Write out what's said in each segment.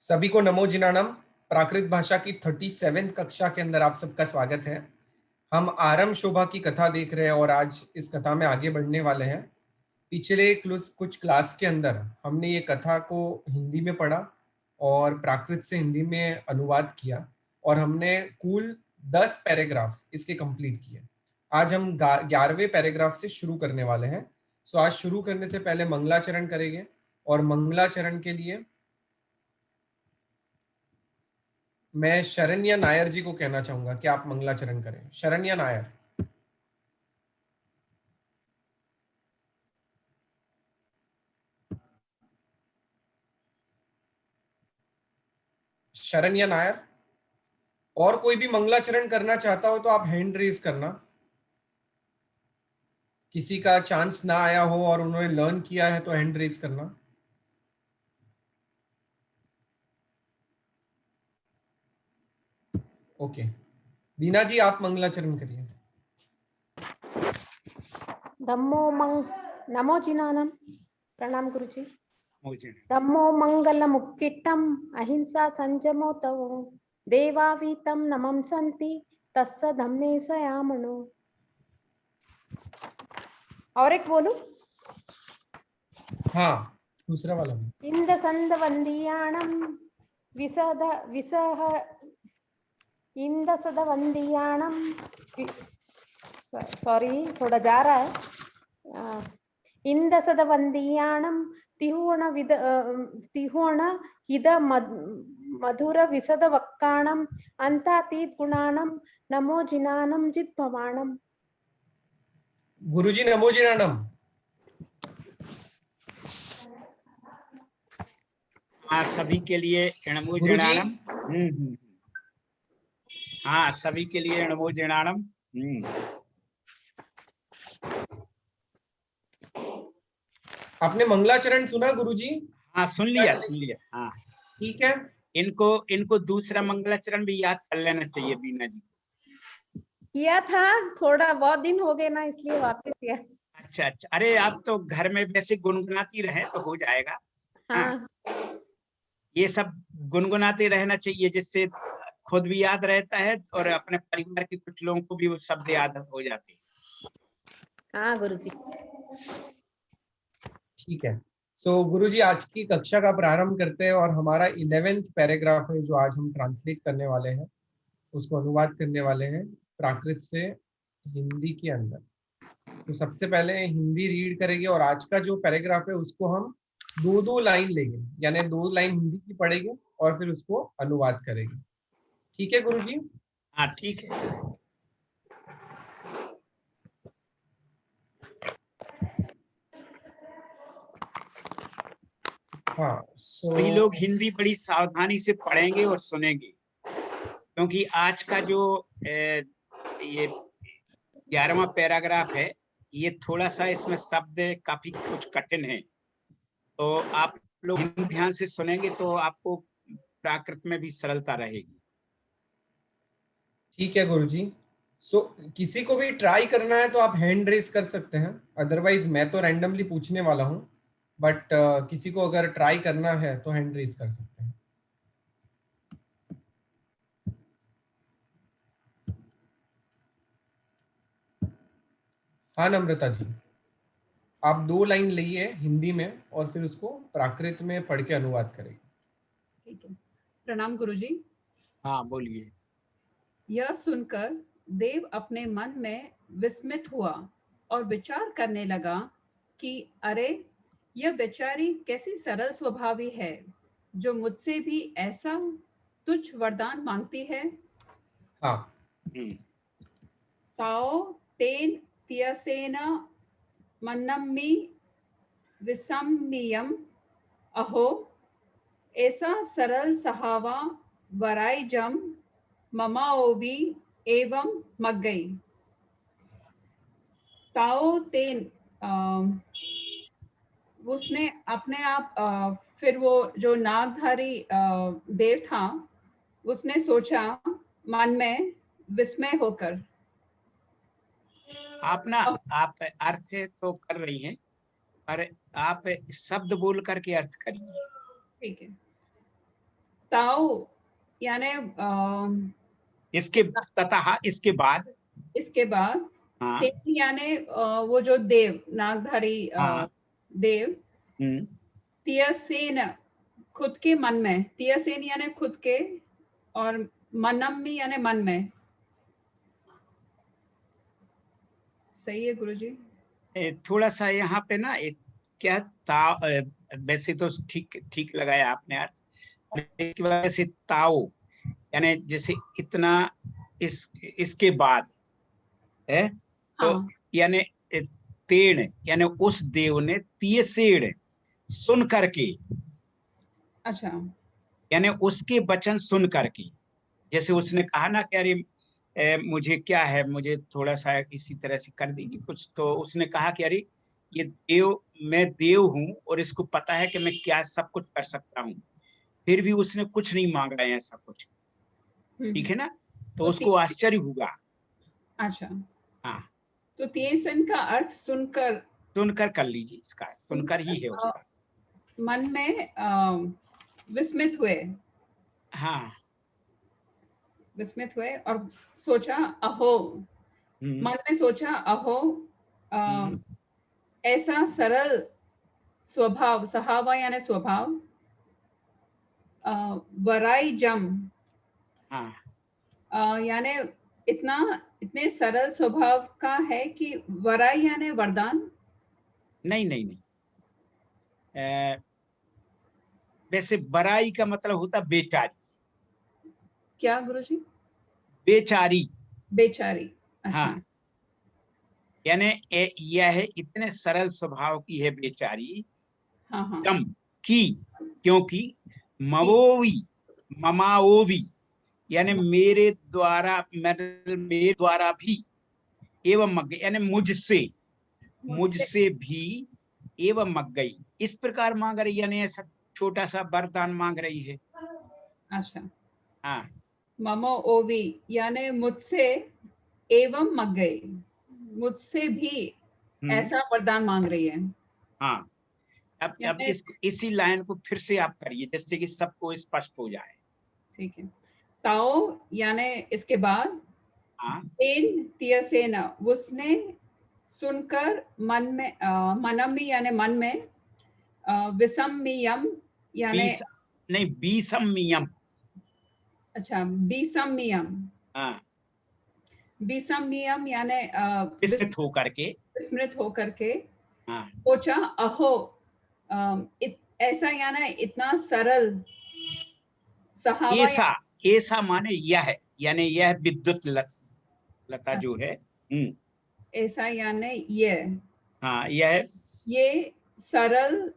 सभी को नमो जिनाणम। प्राकृत भाषा की 37वीं कक्षा के अंदर आप सबका स्वागत है। हम आरम शोभा की कथा देख रहे हैं और आज इस कथा में आगे बढ़ने वाले हैं। पिछले कुछ क्लास के अंदर हमने ये कथा को हिंदी में पढ़ा और प्राकृत से हिंदी में अनुवाद किया और हमने कुल 10 पैराग्राफ इसके कंप्लीट किए। आज हम 11वें पैराग्राफ से शुरू करने वाले हैं। सो आज शुरू करने से पहले मंगलाचरण करेंगे और मंगलाचरण के लिए मैं शरण्या नायर जी को कहना चाहूंगा कि आप मंगलाचरण करें। शरण्या नायर। शरण्या नायर। और कोई भी मंगलाचरण करना चाहता हो तो आप हैंड रेज करना। किसी का चांस ना आया हो और उन्होंने लर्न किया है तो हैंड रेज करना। ओके, बीना जी आप मंगलाचरण करिए। नमो जिनानम। प्रणाम गुरुजी। धम्मो मंगल मुक्किटम अहिंसा संजमो तव देवावीतम नमं संति तस्य धम्मे सयामणो। और एक बोलूं? हाँ, दूसरा वाला भी। इंद संद वंदियाणम विसद विसह इंद सद वंदियाणम। सॉरी, थोड़ा जा रहा है। इंद सद वंदियाणम तिहुण हिद मधुर विसद वक्काणम अंतातीत गुणाणम नमो जिनानम जित भवाणम। गुरुजी नमो जिनाणम। हाँ, सभी के लिए नमो गुरुजी। जिनाणम। हाँ, सभी के लिए नमो जिनाणम। आपने मंगलाचरण सुना गुरुजी? हाँ, सुन लिया। हाँ, ठीक है। इनको दूसरा मंगलाचरण भी याद कर लेना चाहिए बीना जी। किया था, थोड़ा बहुत दिन हो गए ना, इसलिए वापस किया। अच्छा, अरे आप तो घर में वैसे गुनगुनाती रहे तो हो जाएगा। हाँ। ये सब गुनगुनाते रहना चाहिए, जिससे खुद भी याद रहता है और अपने परिवार के कुछ लोगों को भी वो शब्द याद हो जाते हैं। हाँ गुरुजी। ठीक है। सो गुरुजी आज की कक्षा का प्रारंभ करते हैं और हमारा 11th पैराग्राफ है जो आज हम ट्रांसलेट करने वाले हैं, उसको अनुवाद करने वाले हैं प्राकृत से हिंदी के अंदर। तो सबसे पहले हिंदी रीड करेंगे और आज का जो पैराग्राफ है उसको हम दो लाइन लेंगे, यानी 2 लाइन हिंदी की पढ़ेंगे और फिर उसको अनुवाद करेंगे। ठीक है गुरुजी? हाँ, ठीक है। हाँ, सभी लोग हिंदी बड़ी सावधानी से पढ़ेंगे और सुनेंगे, क्योंकि आज का जो ये 11वां पैराग्राफ है, ये थोड़ा सा इसमें शब्द काफी कुछ कठिन है, तो आप लोग हिंदी ध्यान से सुनेंगे तो आपको प्राकृत में भी सरलता रहेगी। ठीक है गुरुजी। सो किसी को भी ट्राई करना है तो आप हैंड रेज कर सकते हैं, अदरवाइज मैं तो रैंडमली पूछने वाला हूं, बट किसी को अगर ट्राई करना है तो हैंड रेज कर सकते हैं। हाँ नम्रता जी, आप 2 लाइन लिए हिंदी में और फिर उसको प्राकृत में पढ़ के अनुवाद करेंगे। ठीक है। प्रणाम गुरुजी। हाँ, बोलिए। यह सुनकर देव अपने मन में विस्मित हुआ और विचार करने लगा कि अरे, यह बेचारी कैसी सरल स्वभावी है जो मुझसे भी ऐसा तुच्छ वरदान मांगती है। हाँ। ताओ तेन तियसेन मन्नम्मि विसम्मियम अहो ऐसा सरल सहावा वराइजम ममाओबी एवं मग गई। ताओ तेन उसने अपने आप फिर वो जो नागधारी देव था उसने सोचा मन में विस्मय होकर। आप अर्थ तो कर रही हैं, पर आप शब्द बोल करके अर्थ करिए। ठीक है। ताओ यानी इसके तथा इसके बाद, इसके बाद, हाँ तेन यानी वो जो देव, नागधारी हाँ देव, हम्म, तियसेन खुद के मन में, तियसेन यानी खुद के, और मनम में यानी मन में। सही है गुरुजी? थोड़ा सा यहाँ पे ना एक क्या वैसे तो ठीक ठीक लगाया आपने यार, इसकी वजह से ताओ यानी जैसे इतना, इसके बाद है, तो हाँ, यानी तेण यानी उस देव ने तियसेन सुन करके, अच्छा, यानी उसके वचन सुन करके, जैसे उसने कहा ना कि अरे मुझे क्या है, मुझे थोड़ा सा इसी तरह से कर दीजिए कुछ, तो उसने कहा कि अरे ये देव, मैं देव हूं और इसको पता है कि मैं क्या सब कुछ कर सकता हूँ, फिर भी उसने कुछ नहीं मांगा है ऐसा कुछ, ठीक है ना, तो तो उसको आश्चर्य हुआ। अच्छा, हाँ, तो तियसेन का अर्थ सुनकर, सुनकर कर लीजिए, इसका सुनकर ही है उसका। मन में विस्मित हुए, हाँ विस्मित हुए और सोचा अहो, मन में सोचा अहो, हम्म, ऐसा सरल स्वभाव, सहावा यानी स्वभाव, वराई जम, हाँ यानी इतना, इतने सरल स्वभाव का है कि वराई यानी वरदान। नहीं नहीं नहीं, वैसे बड़ाई का मतलब होता बेचारी, क्या गुरुजी? बेचारी, बेचारी, अच्छा, हाँ, यानी यह इतने सरल स्वभाव की है बेचारी, हाँ हाँ, कम की, क्योंकि कि मवोवी, ममाओवी, यानी मेरे द्वारा भी, एवं मग गई, यानी मुझसे, मुझसे, मुझसे भी एवं मग गई, इस प्रकार मांग रही, यानी ऐसा छोटा सा वरदान मांग रही है। अच्छा, हाँ ममो ओवी यानी मुझसे, एवं मग गई, मुझसे भी ऐसा वरदान मांग रही है, हाँ, अब यानी इसी लाइन को फिर से आप करिए जिससे कि सबको स्पष्ट हो जाए। ठीक है। ताओ यानी इसके बाद, हाँ, तेन तियसेना उसने सुनकर मन में, मनमी यानी मन में, विसम्मियम यानी, बीस नहीं, बीसम्मियम, अच्छा, बीसम्मियम, हाँ, बीसम्मियम यानी विस्तृत होकर के, विस्मृत होकर के, हाँ, सोचा अहो, ऐसा यानी इतना सरल, सहावा ऐसा, ऐसा माने यह, यानी यह विद्युत लता जो है, ऐसा यानी ये, हाँ यह, ये सरल,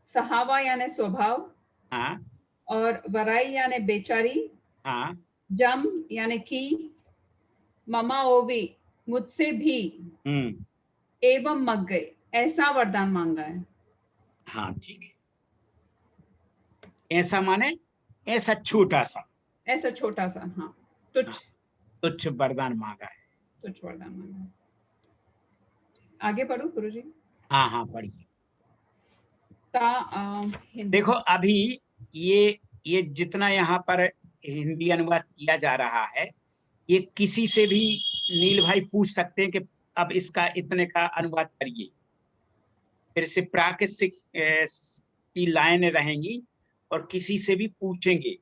सहावा यानी स्वभाव, हाँ और वराई यानी बेचारी, हाँ जम यानी की, ममा ओवी मुझसे भी, एवं मग गए ऐसा वरदान मांगा है। हाँ ठीक है, ऐसा माने ऐसा छोटा सा, ऐसा छोटा सा, हाँ, तुच्छ, हाँ, तुच्छ वरदान मांगा है। तुच्छ वरदान मांगा है। आगे पढ़ो गुरुजी। हाँ हाँ पढ़िए। हिंदी देखो अभी ये जितना यहाँ पर हिंदी अनुवाद किया जा रहा है, ये किसी से भी नील भाई पूछ सकते हैं कि अब इसका इतने का अनुवाद करिए, फिर से प्राकृतिक की लाइन रहेंगी और किसी से भी पूछेंगे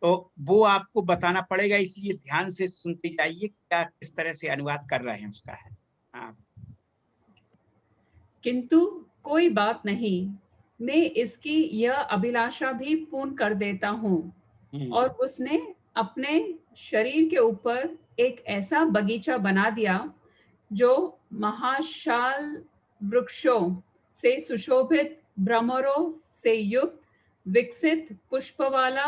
तो वो आपको बताना पड़ेगा, इसलिए ध्यान से सुनते जाइए क्या किस तरह से अनुवाद कर रहे हैं उसका है। हाँ, किंतु कोई बात नहीं, मैं इसकी यह अभिलाषा भी पूर्ण कर देता हूँ। और उसने अपने शरीर के ऊपर एक ऐसा बगीचा बना दिया जो महाशाल वृक्षों से सुशोभित, भ्रमरों से युक्त, विकसित पुष्प वाला,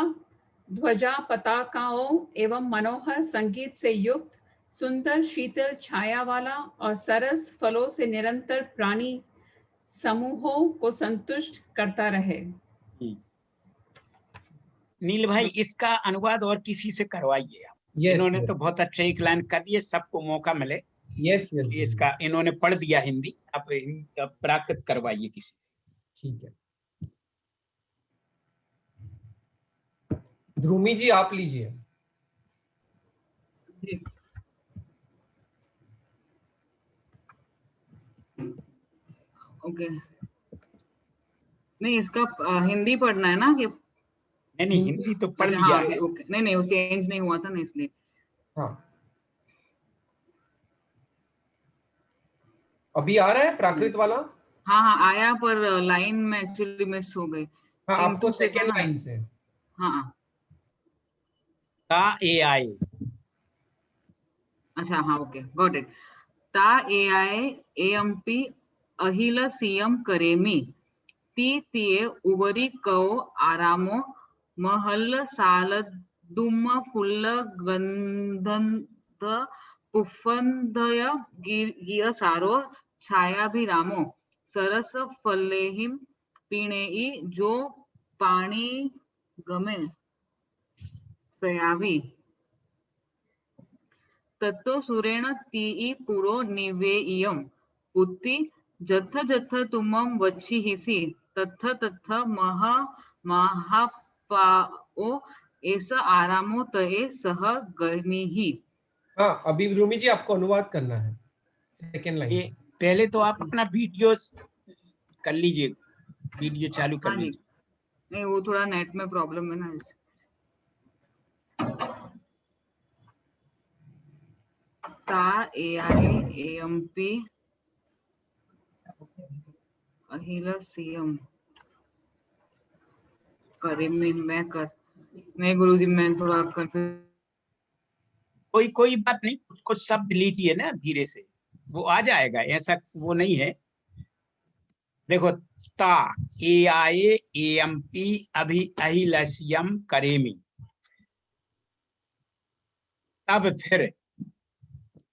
ध्वजा पताकाओं एवं मनोहर संगीत से युक्त, सुंदर शीतल छाया वाला और सरस फलों से निरंतर प्राणी समूहों को संतुष्ट करता रहे। नील भाई इसका अनुवाद और किसी से करवाइए आप। इन्होंने तो बहुत अच्छा एक लाइन कर दिए, सबको मौका मिले। यस इसका इन्होंने पढ़ दिया हिंदी, आप प्राकृत करवाइए किसी। ठीक है। ध्रुमी जी आप लीजिए। जी। ओके, नहीं इसका हिंदी पढ़ना है ना कि? नहीं हिंदी तो पढ़ अच्छा लिया हाँ है। ओके, नहीं वो चेंज नहीं हुआ था ना इसलिए। हाँ, अभी आ रहा है प्राकृत वाला? हाँ आया, पर लाइन में एक्चुअली मिस हो गई। हाँ, आपको इनटू से था सेकेंड ना? लाइन से। हाँ ता ए आए। अच्छा हाँ ओके, गॉट इट। ता ए आय एएमपी अहिल सीएम करेमी ती तिये उवरी कौ आरामो महल साल दुम फुल्ल गंधंध पुफंदय गिय सारो छायाभिरामो सरस फलेहिम पीणेई जो पाणी गमे सयावी तत्तो सुरेण तीई पुरो निवेयम उत्ति जथ जथ तुमम वच्छिहिसि तथ तथ मह महापाओ एस आरामो तये सह गमिहि। हाँ, अभी ध्रुमी जी आपको अनुवाद करना है सेकेंड लाइन। ये पहले तो आप अपना वीडियो कर लीजिए, वीडियो चालू कर हाँ जी, लीजिए। नहीं वो थोड़ा नेट में प्रॉब्लम है ना इस। ता ए आई ए एम पी अहिल सीएम करीमी मैं कर, नहीं गुरुजी मैं थोड़ा कंफ्यूज। कोई बात नहीं, कुछ शब्द लीजिए ना धीरे से, वो आ जाएगा, ऐसा वो नहीं है। देखो, ता ए आए ए एम पी अभी अहिलस्यम करेमी, तब फिर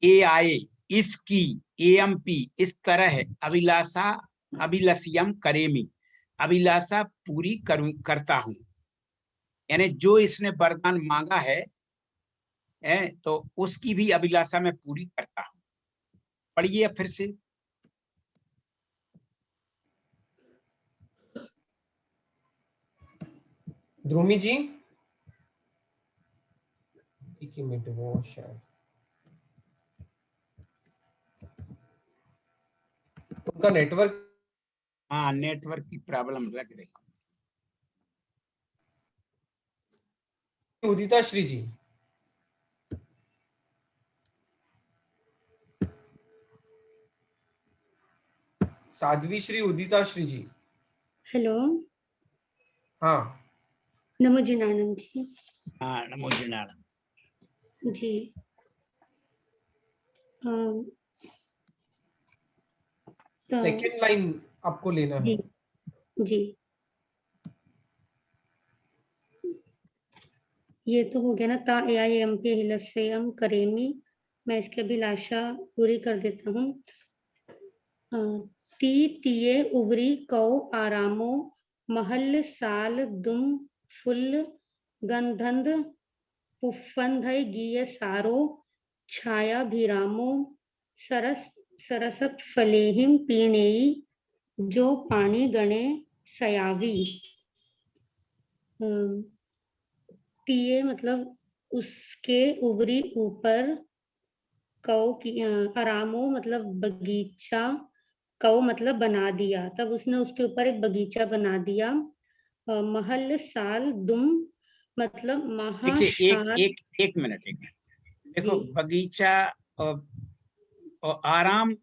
ए आए इसकी ए एम पी इस तरह अभिलाषा अभिलस्यम करेमी अभिलाषा पूरी करता हूं, यानी जो इसने वरदान मांगा है तो उसकी भी अभिलाषा मैं पूरी करता हूं। पढ़िए फिर से। ध्रुमी जी एक मिनट, वो शायद उनका नेटवर्क। हाँ, नेटवर्क की प्रॉब्लम लग रही। उदिता श्री जी, साध्वी श्री उदिता श्री जी। हेलो, हाँ नमो जिनानंद जी। हाँ, नमो जिनानंद जी सेकेंड लाइन आपको लेना जी है। जी, ये तो हो गया ना, ता ए आई एम पे हिलस्यम करेमी, मैं इसकी अभिलाषा पूरी कर देता हूँ। ती तिये उवरी कौ आरामो महल साल दुम फुल गंधंध पुफंधय गिय सारो छाया भिरामो सरस सरस फलेहिम पीणेई जो पानी गणे सयावी। तिये मतलब उसके ऊपरी ऊपर, कौ की आरामो मतलब बगीचा, कौ मतलब बना दिया, तब उसने उसके ऊपर एक बगीचा बना दिया। महल साल दुम मतलब देखिए, महाशाल। एक मिनट देखो, जी बगीचा और आराम।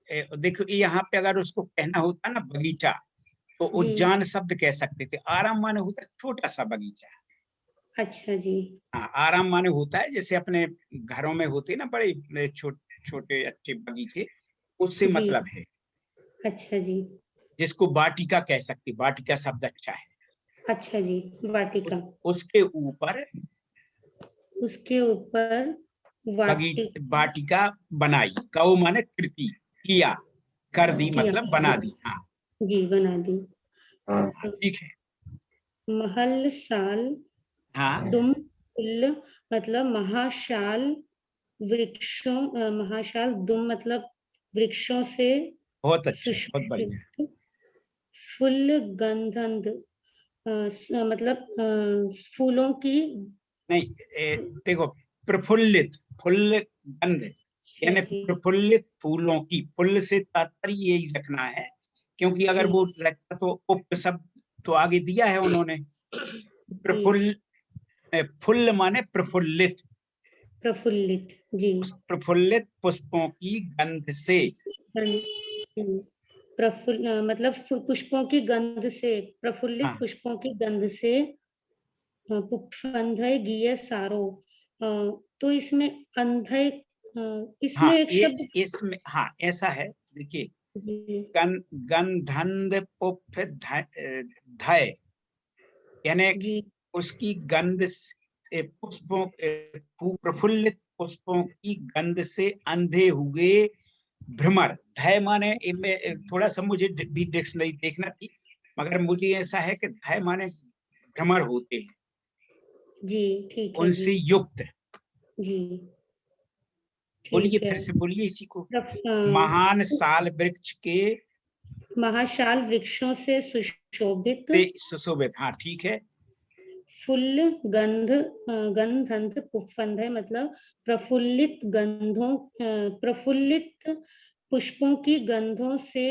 देखो, यहाँ पे अगर उसको कहना होता ना बगीचा, तो जी, उद्यान शब्द कह सकते थे। आराम माने होता है छोटा सा बगीचा। अच्छा जी। हाँ, आराम माने होता है जैसे अपने घरों में होते हैं ना बड़े छोटे अच्छे बगीचे, उससे जी मतलब है। अच्छा जी। जिसको वाटिका कह सकते, वाटिका शब्द अच्छा है। अच्छा जी, वाटिका। उसके ऊपर उसके ऊपर वाटिका वाटिका बनाई, कौ माने कृति, किया, कर दी किया। मतलब बना दी। हाँ जी बना दी। ठीक है। महल साल हाँ, दुम फुल मतलब महाशाल वृक्षों, महाशाल दुम मतलब वृक्षों से बहुत अच्छा, बहुत बढ़िया। सुशोभित, फुल गंधंध मतलब फूलों की नहीं, देखो, प्रफुल्लित, फुल्ल गंध यानी जी, प्रफुल्लित फूलों की, फुल्ल से तात्पर्य यही रखना है, क्योंकि अगर जी। वो रखता तो उप शब्द तो आगे दिया है उन्होंने। प्रफुल्ल, फुल्ल माने प्रफुल्लित, प्रफुल्लित जी। उस प्रफुल्लित पुष्पों की गंध से। मतलब पुष्पों की गंध से, प्रफुल्लित हाँ पुष्पों की गंध से पुष्पंधय गीय सारो। तो इसमें अंधय, इसमें हाँ, एक ये शब्द इसमें, हाँ ऐसा है, देखिए, जी, गंधंध पुष्प धय यानी जी, उसकी गंध से पुष्पों, प्रफुल्लित पुष्पों की गंध से अंधे हुए भ्रमर। धय माने, इनमें थोड़ा सा मुझे भी डिक्शनरी देखना थी, मगर मुझे ऐसा है कि धय माने भ्रमर होते हैं, जी, ठीक है उनसे जी, युक्त। जी, बोलिए, ठीक है। फिर से बोलिए इसी को। प्रफ- महान साल वृक्ष के महाशाल वृक्षों से सुशोभित से सुशोभित, हाँ ठीक है। फुल्ल गंध, गंधंध पुष्पंध है, मतलब प्रफुल्लित गंधों, प्रफुल्लित पुष्पों की गंधों से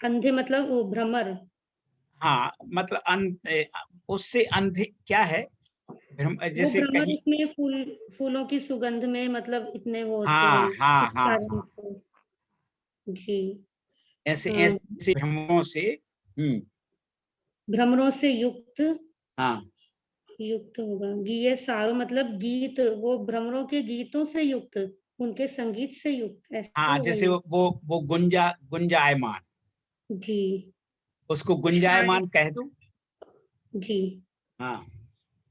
अंधे, मतलब वो भ्रमर। हाँ मतलब उससे अंधे क्या है, वो जैसे भ्रमर कहीं, उसमें फूलों की सुगंध में, मतलब इतने वो होते हाँ हैं, हाँ इस हाँ कारण हाँ, से। जी। ऐसे हाँ, ऐसे भ्रमों से। भ्रमरों से युक्त, हाँ युक्त होगा गीय सारो, मतलब गीत, वो भ्रमरों के गीतों से युक्त, उनके संगीत से युक्त, ऐसा हाँ, होगा जैसे ये। वो गुंजायमान, जी। उसको छाया, गुंजायमान कह दो। जी। हाँ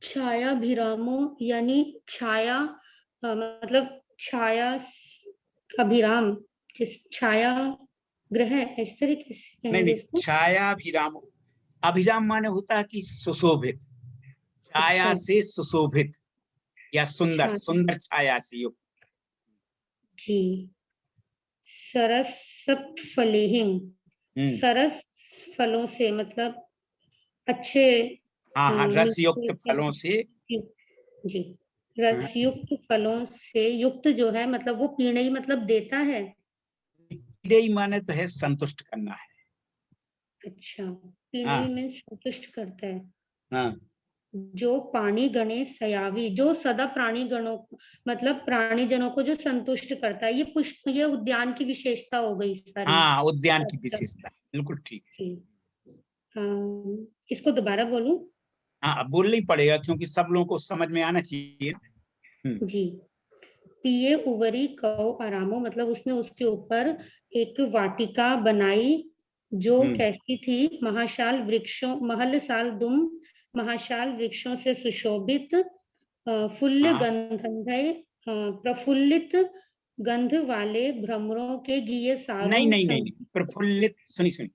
छायाभिरामो, यानी छाया, मतलब छाया अभिराम, जिस छाया ग्रह, इस तरीके से नहीं कहेंगे नहीं, इसको। छायाभिराम, अभिराम माने होता है कि सुशोभित, छाया अच्छा, से सुशोभित या सुंदर, छाया, सुंदर छाया से युक्त। जी। सरस फलेहिं, हम्म, सरस फलों से, मतलब अच्छे, हाँ हाँ, रस मीठे युक्त फलों फल, से। जी। हाँ, रसयुक्त फलों से युक्त जो है, मतलब वो पीने ही, मतलब देता है। ही माने तो है संतुष्ट करना है। अच्छा, पीने हाँ ही में संतुष्ट करता है। हाँ जो पानी गणे सयावी, जो सदा प्राणी गणों, मतलब प्राणी जनों को जो संतुष्ट करता है, ये पुष्प, ये उद्यान की विशेषता हो गई सारी। हाँ, उद्यान की अच्छा, विशेषता, बिल्कुल ठीक है। जी। हाँ, इसको दोबारा बोलूं। हाँ, अब बोलना ही पड़ेगा क्योंकि सब लोगों को समझ में आना चाहिए। जी। पिए उवरी कौ आरामो, मतलब उसने उसके ऊपर एक वाटिका बनाई, जो हम्म, कैसी थी, महाशाल वृक्षों, महल साल दुम, महाशाल वृक्षों से सुशोभित, फुल्ल हाँ, गंधंधय, प्रफुल्लित गंध वाले भ्रमरों के गीय नहीं सारों नहीं नहीं नहीं, संग। प्रफुल्लित, सुनी सुनी,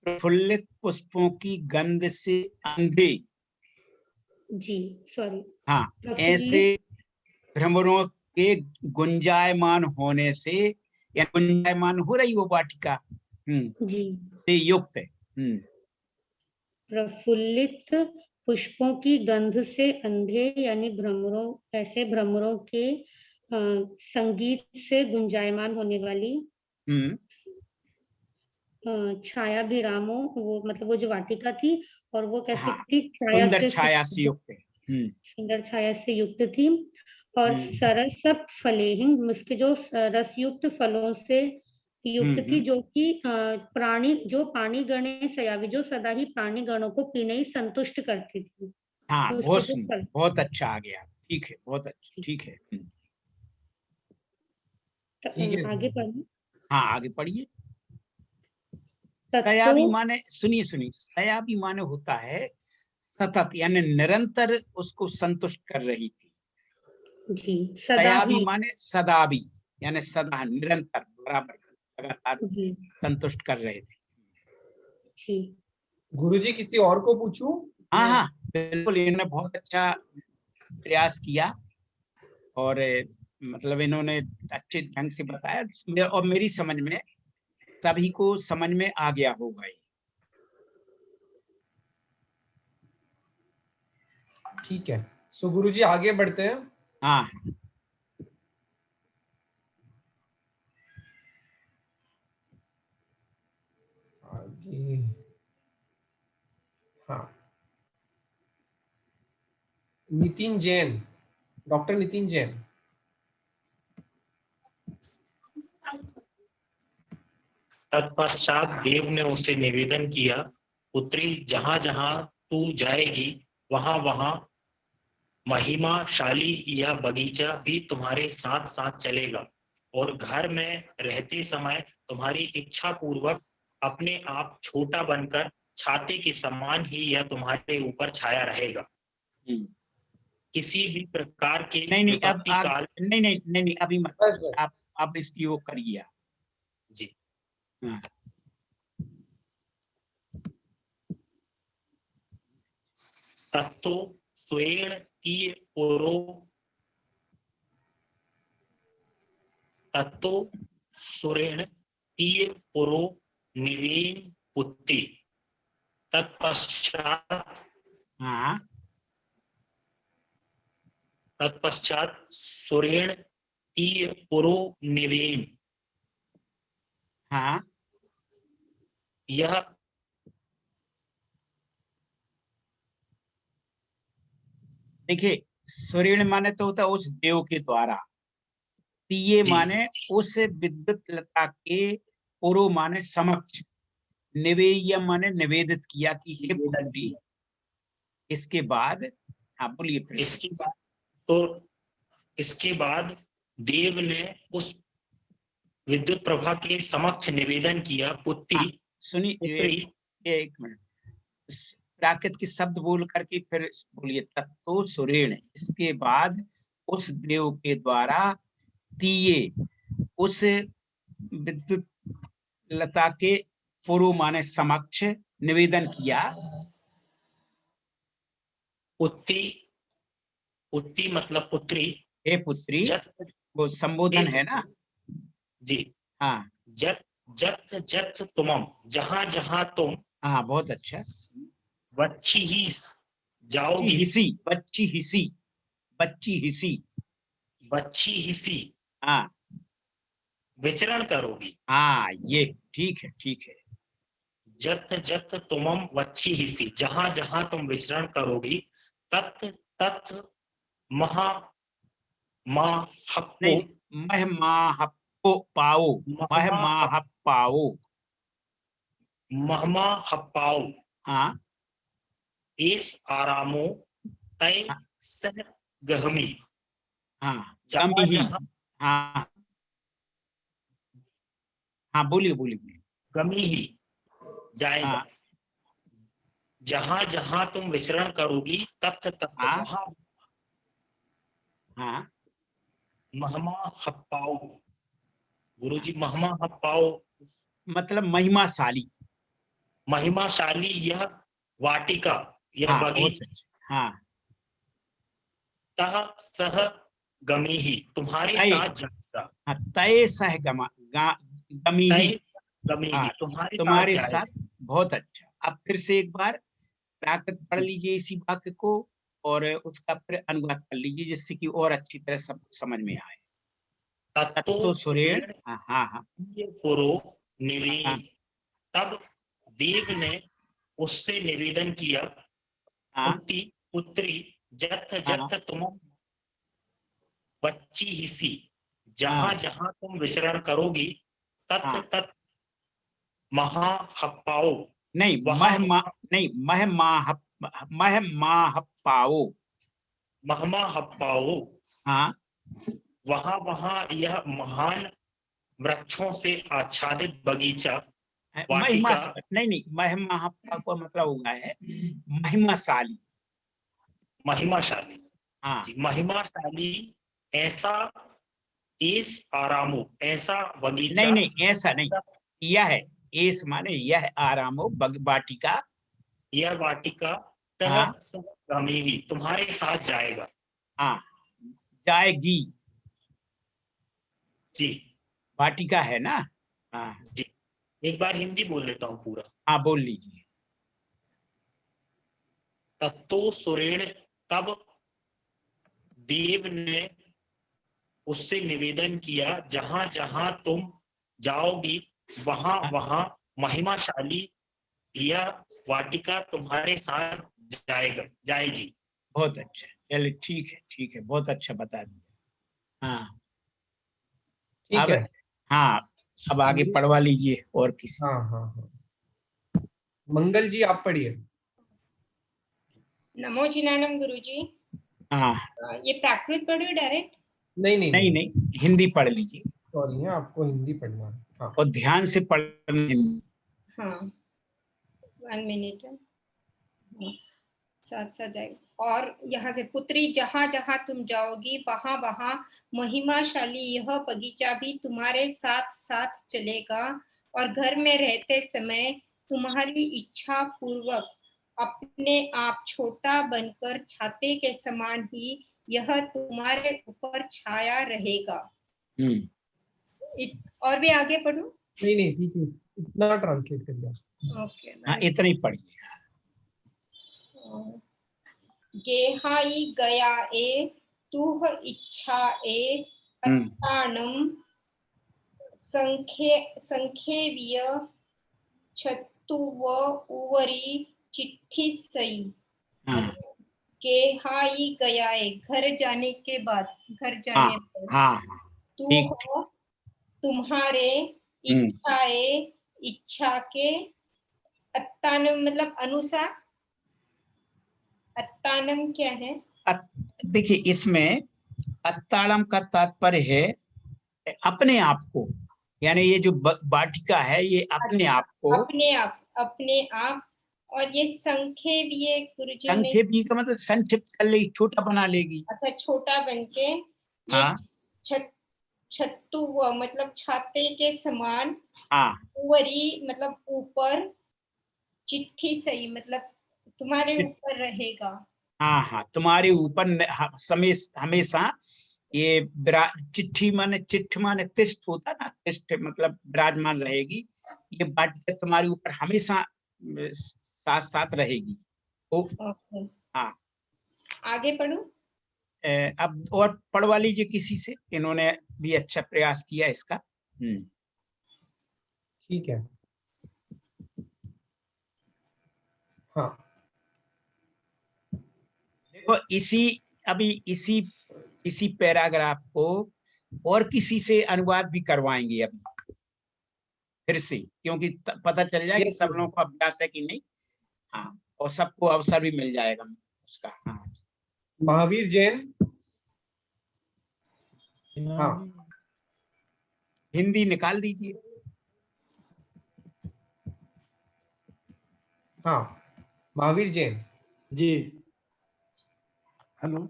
प्रफुल्लित पुष्पों की गंध से अंधे, जी, सॉरी, हाँ, ऐसे प्रफुल्लित, भ्रमरों के गुंजायमान होने से, या गुंजायमान हो रही वो वाटिका, जी, से युक्त है। प्रफुल्लित पुष्पों की गंध से अंधे, यानी भ्रमरों, ऐसे भ्रमरों के संगीत से गुंजायमान होने वाली, हम्म, छाया भी रामो, वो मतलब वो जो वाटिका थी, और वो कैसी हाँ, थी, छाया सुंदर से छाया से युक्त है। सुंदर छाया से युक्त थी। और हम्म सरसप फलेहिंग, उसके जो रसयुक्त फलों से युक्त थी, हम्म, जो कि प्राणी, जो पानी गणे सयावी, जो सदा ही प्राणी गणों को पीने ही संतुष्ट करती थी, हाँ, उसके बहुत जो सुंदर, फल। बहुत अच्छा आ गया, ठीक है, बहुत अच्छा, ठीक है। ठीक है, आगे पढ़ना। हाँ आगे पढ़िए। तत्तो, सयाबी माने, सुनिए सुनिए, सयाबी माने होता है सतत, यानी निरंतर उसको संतुष्ट कर रही थी। जी, सदा सयाबी ही, माने सदाबी, यानी सदा, निरंतर, बराबर, लगातार जी, संतुष्ट कर रहे थे। जी, गुरुजी किसी और को पूछूं? हाँ हाँ, बिल्कुल, इन्होंने बहुत अच्छा प्रयास किया, और मतलब इन्होंने अच्छे ढंग से बताया, और मेरी समझ में सभी को समझ में आ गया होगा ये। ठीक है, सो गुरुजी आगे बढ़ते हैं। हाँ आगे, हाँ, नितिन जैन, डॉक्टर नितिन जैन। तत्पश्चात देव ने उसे निवेदन किया, पुत्री, जहां जहां तू जाएगी वहां वहां महिमाशाली यह बगीचा भी तुम्हारे साथ साथ चलेगा, और घर में रहते समय तुम्हारी इच्छा पूर्वक अपने आप छोटा बनकर छाते के समान ही यह तुम्हारे ऊपर छाया रहेगा। किसी भी प्रकार के नहीं नहीं, अब विपत्ति काल, नहीं नहीं नहीं नहीं, अभी मत, बस बस, आप इसकी वो करिए। जी, हाँ। तत्तो स्वेण तीय पुरो, तत्तो सुरेण तीय पुरो निवेन पुत्री, तत्पश्चात हाँ सुरेण तीय पुरो निवेन, हाँ, यह देखिए, सुरीण माने तो होता है उस देव के द्वारा, तीये जी। माने उस विद्युत लता के, पुरो माने समक्ष, निवेय माने निवेदित किया कि हे पुत्री। इसके बाद हाँ बोलिए फिर। इसके बाद देव ने उस विद्युत प्रभा के समक्ष निवेदन किया, पुत्री, सुनिए पुत्री, एक मिनट, प्राकृत के शब्द बोल करके फिर बोलिए। तत्तो सुरेण, इसके बाद उस देव के द्वारा तीये, उस विद्युत लता के, पुरु माने समक्ष, निवेदन किया। पुत्री मतलब पुत्री, हे पुत्री, जत, वो संबोधन है ना। जी, हाँ जत जत जत तुमम, जहां जहां तुम हाँ, बहुत अच्छा। बच्ची ही जाओगी, बच्ची हिसी, हाँ विचरण करोगी। हाँ, ये ठीक है, ठीक है। जत जत तुमम वच्ची हिसी, जहां जहां तुम विचरण करोगी, तत् तत् महा हप्पो, नहीं, मह माहप्पो पाओ, मह माहप्पाओ, महमा हप्पाओ, हाँ एस आरामो तय सह गहमी, हाँ, जहां जहां हाँ हाँ, बोलिए बोलिए बोलिए। गमी ही जाएगा, हाँ जहां जहां तुम विचरण करोगी तत् तत् हाँ वहां हाँ, महमा हप्पाओ। गुरुजी, महमा हप्पाओ मतलब महिमाशाली। महिमाशाली यह वाटिका, यह हाँ, बहुत बगीचा, अच्छा। हाँ, तह सह गमी ही, तुम्हारे तय, साथ जाएगा, हाँ, तय सह गमी ही, तय गमी ही, हाँ, तुम्हारे साथ तुम्हारे जाएगा। साथ। बहुत अच्छा। अब फिर से एक बार प्राकृत पढ़ लीजिए इसी वाक्य को, और उसका फिर अनुवाद कर लीजिए, जिससे कि और अच्छी तरह सब समझ में आए। तत्तो सुरेण, हाँ हाँ हाँ पुरो हाँ निवेन, तब देव ने उससे निवेदन किया, हाँ पुत्री, जथ हाँ जथ तुम बच्ची हिसी, हाँ जहां जहां तुम विचरण करोगी, तत् हाँ। तत् महा हप्पाओ, नहीं, वहां नहीं, मह माहप्पाओ, महमा हप्पाओ, हाँ, वहां वहां यह महान वृक्षों से आच्छादित बगीचा, महिमा, वाटिका, नहीं नहीं, मह माहप्पा का मतलब हुआ है महिमाशाली। महिमाशाली, हाँ, जी, महिमाशाली ऐसा, इस आरामो, ऐसा बगीचा, नहीं नहीं, ऐसा नहीं, यह है, एस माने यह, आरामो वाटिका, यह वाटिका, तह हाँ गमी ही, तुम्हारे साथ जाएगा, हाँ, जाएगी, जी वाटिका है ना। हाँ जी। एक बार हिंदी बोल लेता हूँ पूरा। हाँ, बोल लीजिए। तत्तो सुरेण तब देव ने उससे निवेदन किया, जहां जहां तुम जाओगी वहां वहां महिमाशाली यह वाटिका तुम्हारे साथ जाएगी। बहुत अच्छा, चलिए ठीक है, बहुत अच्छा बता दिया। हाँ ठीक अब, है। हाँ अब आगे पढ़वा लीजिए और किसी। हाँ हाँ हाँ, मंगल जी आप पढ़िए। नमो जिनानम गुरुजी। हाँ ये प्राकृत पढ़ो डायरेक्ट? नहीं नहीं नहीं नहीं, नहीं, हिंदी पढ़ लीजिए सॉरी है, आपको हिंदी पढ़ना है। हाँ और ध्यान से पढ़ना हिंदी। हाँ 1 मिनट, साथ साथ जाएगा। और यहाँ से पुत्री जहाँ जहाँ तुम जाओगी वहां वहां महिमाशाली यह बगीचा भी तुम्हारे साथ साथ चलेगा, और घर में रहते समय तुम्हारी इच्छा पूर्वक अपने आप छोटा बनकर छाते के समान ही यह तुम्हारे ऊपर छाया रहेगा। और भी आगे पढ़ूं? नहीं नहीं ठीक है, इतना ट्रांसलेट कर दिया। ओके, हाँ इतना ही पढ़िए। गेहाई गया ए तुह इच्छा ए अत्तानम संखेव्य छत्तुव उवरी चिट्ठी सई। गेहाई गया ए घर जाने के बाद, घर जाने पर, हाँ तू तुम्हारे इच्छाए इच्छा के, अत्तानम मतलब अनुसार, अत्तानम क्या है? देखिए इसमें अत्ताड़म का तात्पर्य है अपने आप को, यानी ये जो वाटिका है ये अपने आप को, अपने आप। और ये संक्षेप, ये गुरुजी ने संक्षेप का मतलब संक्षिप्त कर लेगी, छोटा बना लेगी। अच्छा, छोटा बनके हाँ छत्तु मतलब छाते के समान, हाँ उवरी मतलब ऊपर, चिट्ठी सही मतलब तुम्हारे ऊपर रहेगा। हाँ तुम्हारे ऊपर हमेशा ये चिट्ठी माने तिष्ठ होता ना, तिष्ठ मतलब विराजमान रहेगी। ये वाटिका तुम्हारे ऊपर हमेशा साथ साथ रहेगी। हाँ आगे पढ़ो। अब और पढ़वा लीजिए किसी से, इन्होंने भी अच्छा प्रयास किया इसका। ठीक है। हाँ देखो इसी पैराग्राफ को और किसी से अनुवाद भी करवाएंगे अभी फिर से, क्योंकि पता चल जाए कि सब लोगों को अभ्यास है कि नहीं। हाँ और सबको अवसर भी मिल जाएगा उसका। हाँ महावीर जैन। हाँ हिंदी निकाल दीजिए। हाँ महावीर जैन जी। हेलो।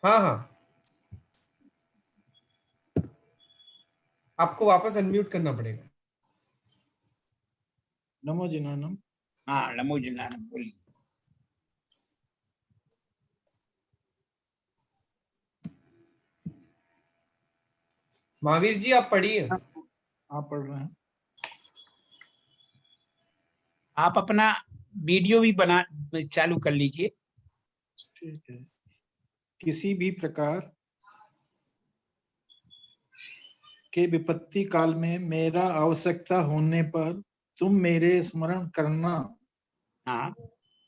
हाँ हाँ, आपको वापस अनम्यूट करना पड़ेगा। नमो जिनानम। हाँ नमो जिनानम बोलिए। महावीर जी आप पढ़िए। आप पढ़ रहे हैं? आप अपना वीडियो भी बना चालू कर लीजिए। ठीक है। किसी भी प्रकार के विपत्ति काल में मेरा आवश्यकता होने पर तुम मेरे स्मरण करना। हाँ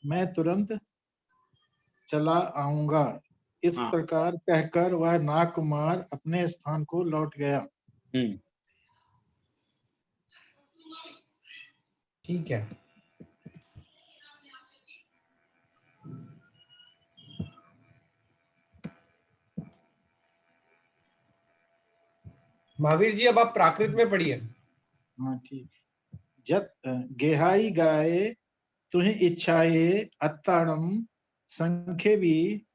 मैं तुरंत चला आऊंगा। इस प्रकार कहकर वह नागकुमार अपने स्थान को लौट गया। ठीक है। महावीर जी अब आप प्राकृत में पढ़िए। हाँ ठीक। जत गेहाई गाये तुहि इच्छाए अत्ताड़म संखेवी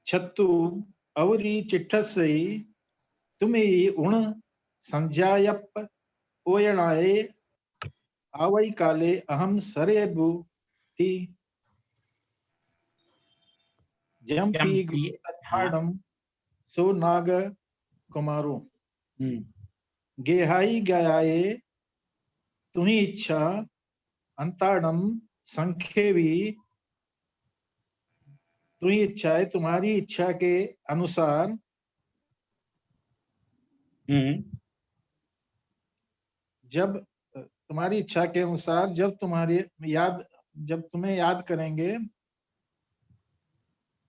छत्तु अवरी चिट्ठसई तुम्हें उण संज्ञायप ओयणाए आवई काले अहम सरेबु ती जम्पी अत्ताड़म सो नाग कुमारो। गेहाई गाये तुहि इच्छा अंताड़म संखेवी तुम्हारी इच्छाएं तुम्हारी इच्छा के अनुसार जब तुम्हारी इच्छा के अनुसार जब तुम्हें याद करेंगे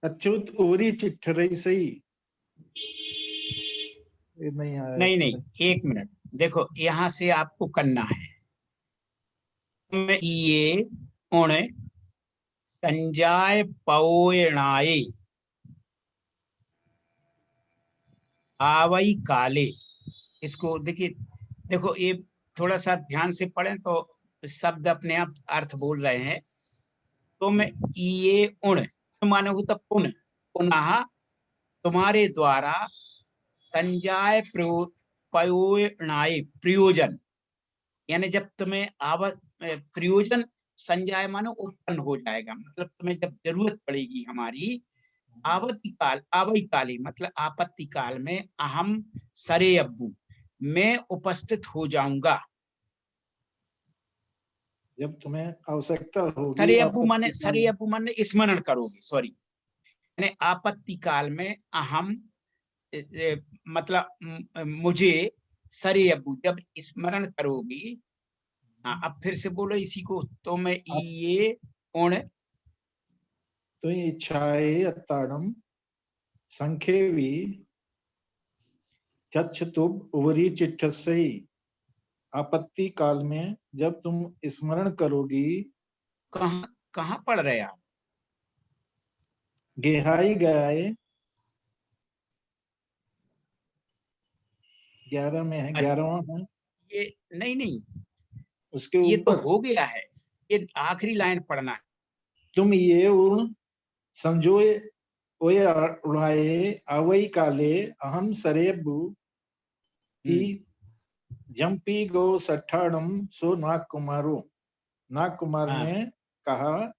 अच्युत उवरी चिट्ठरई सही। नहीं आया नहीं समझ। नहीं, एक मिनट, देखो यहाँ से आपको करना है, ये उण संजाय पौणाए आवई काले, इसको देखिए, देखो ये थोड़ा सा ध्यान से पढ़ें तो शब्द अपने आप अर्थ बोल रहे हैं। तो मैं ये उण माने हो तो पुनः पुनः तुम्हारे द्वारा संजाय पयोणाय प्रयोजन, यानी जब तुम्हें प्रयोजन संजाय मानो उत्पन्न हो जाएगा, मतलब तुम्हें जब जरूरत पड़ेगी हमारी आवई काली मतलब आपत्ति काल में अहम सरे अब्बू मैं उपस्थित हो जाऊंगा। जब तुम्हें आवश्यकता होगी सरे अब्बू माने स्मरण करोगे, सॉरी, यानी आपत्ति काल में अहम मतलब मुझे सरे अब्बू जब स्मरण करोगी। हाँ, अब फिर से बोलो इसी को, तो मैं ये उण तो इच्छाए अत्ताड़म संखेवी चक्षुब उवरी चिट्ठसई। आपत्ति काल में जब तुम स्मरण करोगी। कहाँ पढ़ रहे आप? गेहाई गए 11 में है, 11वां है ये। नहीं उसके ये तो ऊपर हो गया है, ये आखिरी लाइन पढ़ना है। तुम ये उण समझोए ओए उड़ाए आवई काले अहम सरेबु की जम्पी गो सठाड़म सो नाग कुमारो। नाग कुमार ने कहा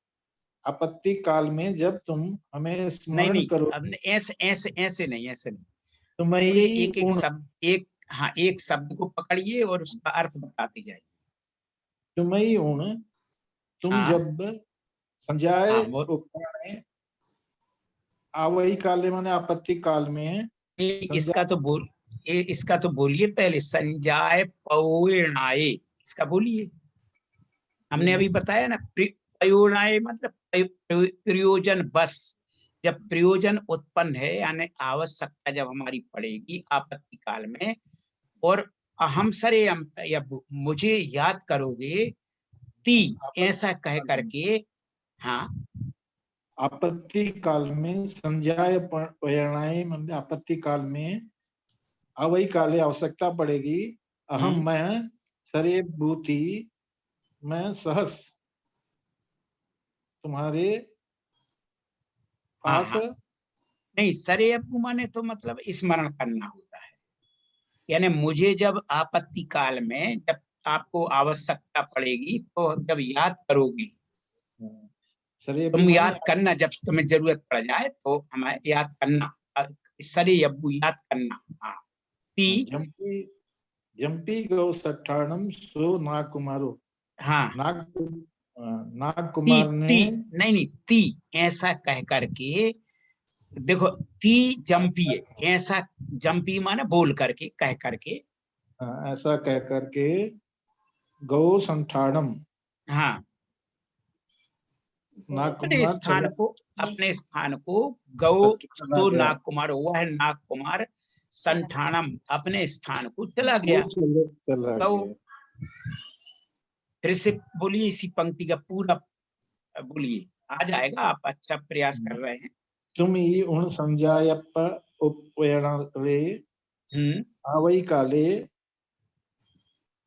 आपत्ति काल में जब तुम हमें स्मरण करो। अब ऐसे नहीं तुम एक शब्द को पकड़िए और उसका अर्थ बताती जाइए। तुम्ही उण तुम जब संजाय उपकाणे आवई काले माने आपत्ति काल में। इसका तो बोलिए पहले, संजाय पौणाए, इसका बोलिए। हमने अभी बताया ना, पयोणाए मतलब प्रयोजन बस, जब प्रयोजन उत्पन्न है यानी आवश्यकता जब हमारी पड़ेगी आपत्ति काल में, और अहम सरे या मुझे याद करोगे ती, ऐसा कह करके। हाँ, आपत्ति काल में संजाय पयणाए मतलब आपत्ति काल में अवई काले आवश्यकता पड़ेगी। अहम मैं सरे भूति मैं सहस तुम्हारे पास। नहीं, सरे अब्बू माने तो मतलब स्मरण करना होता है, यानी मुझे जब आपत्ति काल में जब आपको आवश्यकता पड़ेगी तो जब याद करोगी, तुम याद करना, जब तुम्हें जरूरत पड़ जाए तो हमें याद करना, सरे अब्बू याद करना। हाँ, ती जम्पी गौ सठाणम सो नाग कुमारो। हाँ, नाग कुमार ने नहीं ती ऐसा कह करके, देखो ती जम्पी है, ऐसा जम्पी माने बोल करके, कह करके। ऐसा कह करके गौ संठाणम। हाँ, अपने स्थान को गौ तो नाग कुमार, वह नाग कुमार संठाणम अपने स्थान को चला गया। गौ फिर से बोलिए, इसी पंक्ति का पूरा बोलिए, आ जाएगा, आप अच्छा प्रयास कर रहे हैं। तुम ही उन संजायप्प उपयणारे आवई काले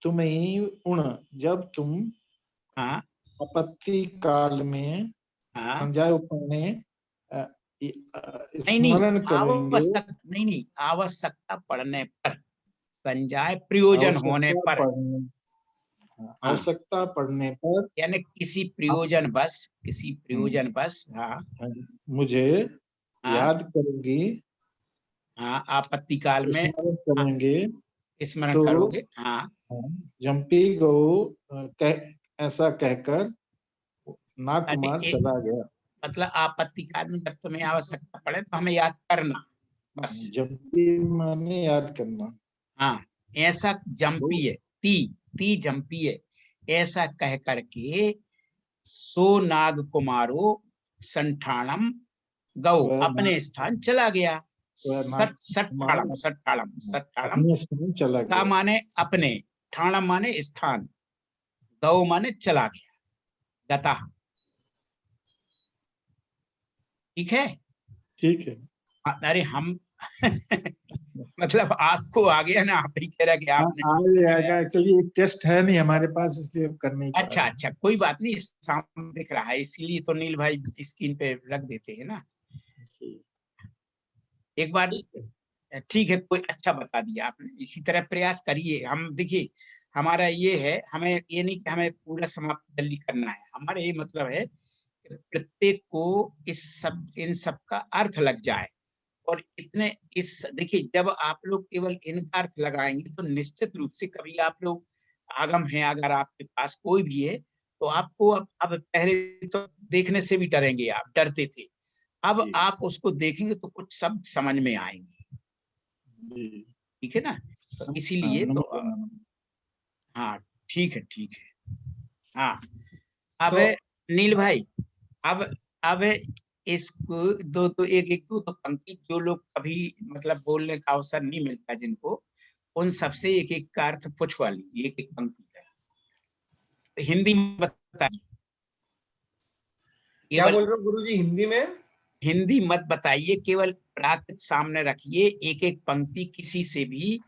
तुम ही उण जब तुम आपत्ति काल में संजाय उपने स्मरण करेंगे। नहीं, आवश्यकता पड़ने पर, संजाय प्रयोजन होने पर, आवश्यकता पड़ने पर, यानी किसी प्रयोजन बस हाँ, मुझे याद करोगी। हाँ, आपत्ति काल में करेंगे, स्मरण करोगे। हाँ, जम्पी गो ऐसा कहकर नाग कुमार चला गया। मतलब आपत्ति काल में जब तुम्हें आवश्यकता पड़े तो हमें याद करना, बस। जम्पी माने याद करना। हाँ, ऐसा जम्पी है, ती जम्पी है, ऐसा कह करके सो नाग कुमारो संठाणम गौ अपने स्थान चला गया। सट्टाणम सट्टाणम सट्टाणम, अपने स्थान चला ता गया। माने अपने, ठाणम माने स्थान, गौ माने चला गया, गता। ठीक है, ठीक है। अरे हम मतलब आपको आ गया ना, आप ही कह रहे कि हाँ, आपने। आ जाएगा। एक्चुअली एक टेस्ट है नहीं हमारे पास, इसलिए कर नहीं पा अच्छा रहे। अच्छा, कोई बात नहीं, सामने दिख रहा है इसीलिए तो नील भाई स्क्रीन पे रख देते हैं ना एक बार। ठीक है, कोई अच्छा बता दिया आपने, इसी तरह प्रयास करिए। हम देखिए, हमारा ये है, हमें ये नहीं कि हमें पूरा समाप्त जल्दी करना है, हमारा ये मतलब है कि प्रत्येक को इन सब का अर्थ लग जाए। और इतने इस देखिए, जब आप लोग केवल इनका अर्थ लगाएंगे तो निश्चित रूप से कभी आप लोग आगम है, अगर आपके पास कोई भी है तो आपको अब पहले तो देखने से भी डरेंगे, आप डरते थे, अब आप उसको देखेंगे तो कुछ शब्द समझ में आएंगे। ठीक है ना, तो इसीलिए तो हाँ ठीक है, ठीक है। हाँ, अब नील भाई, अब इसको दो एक दो पंक्ति, जो लोग कभी मतलब बोलने का अवसर नहीं मिलता जिनको, उन सबसे एक एक का अर्थ पूछवा लीजिए, एक एक पंक्ति का। तो हिंदी में बताइए। क्या बोल रहे हो गुरुजी हिंदी में? हिंदी मत बताइए, केवल प्राकृत सामने रखिए, एक एक पंक्ति किसी से भी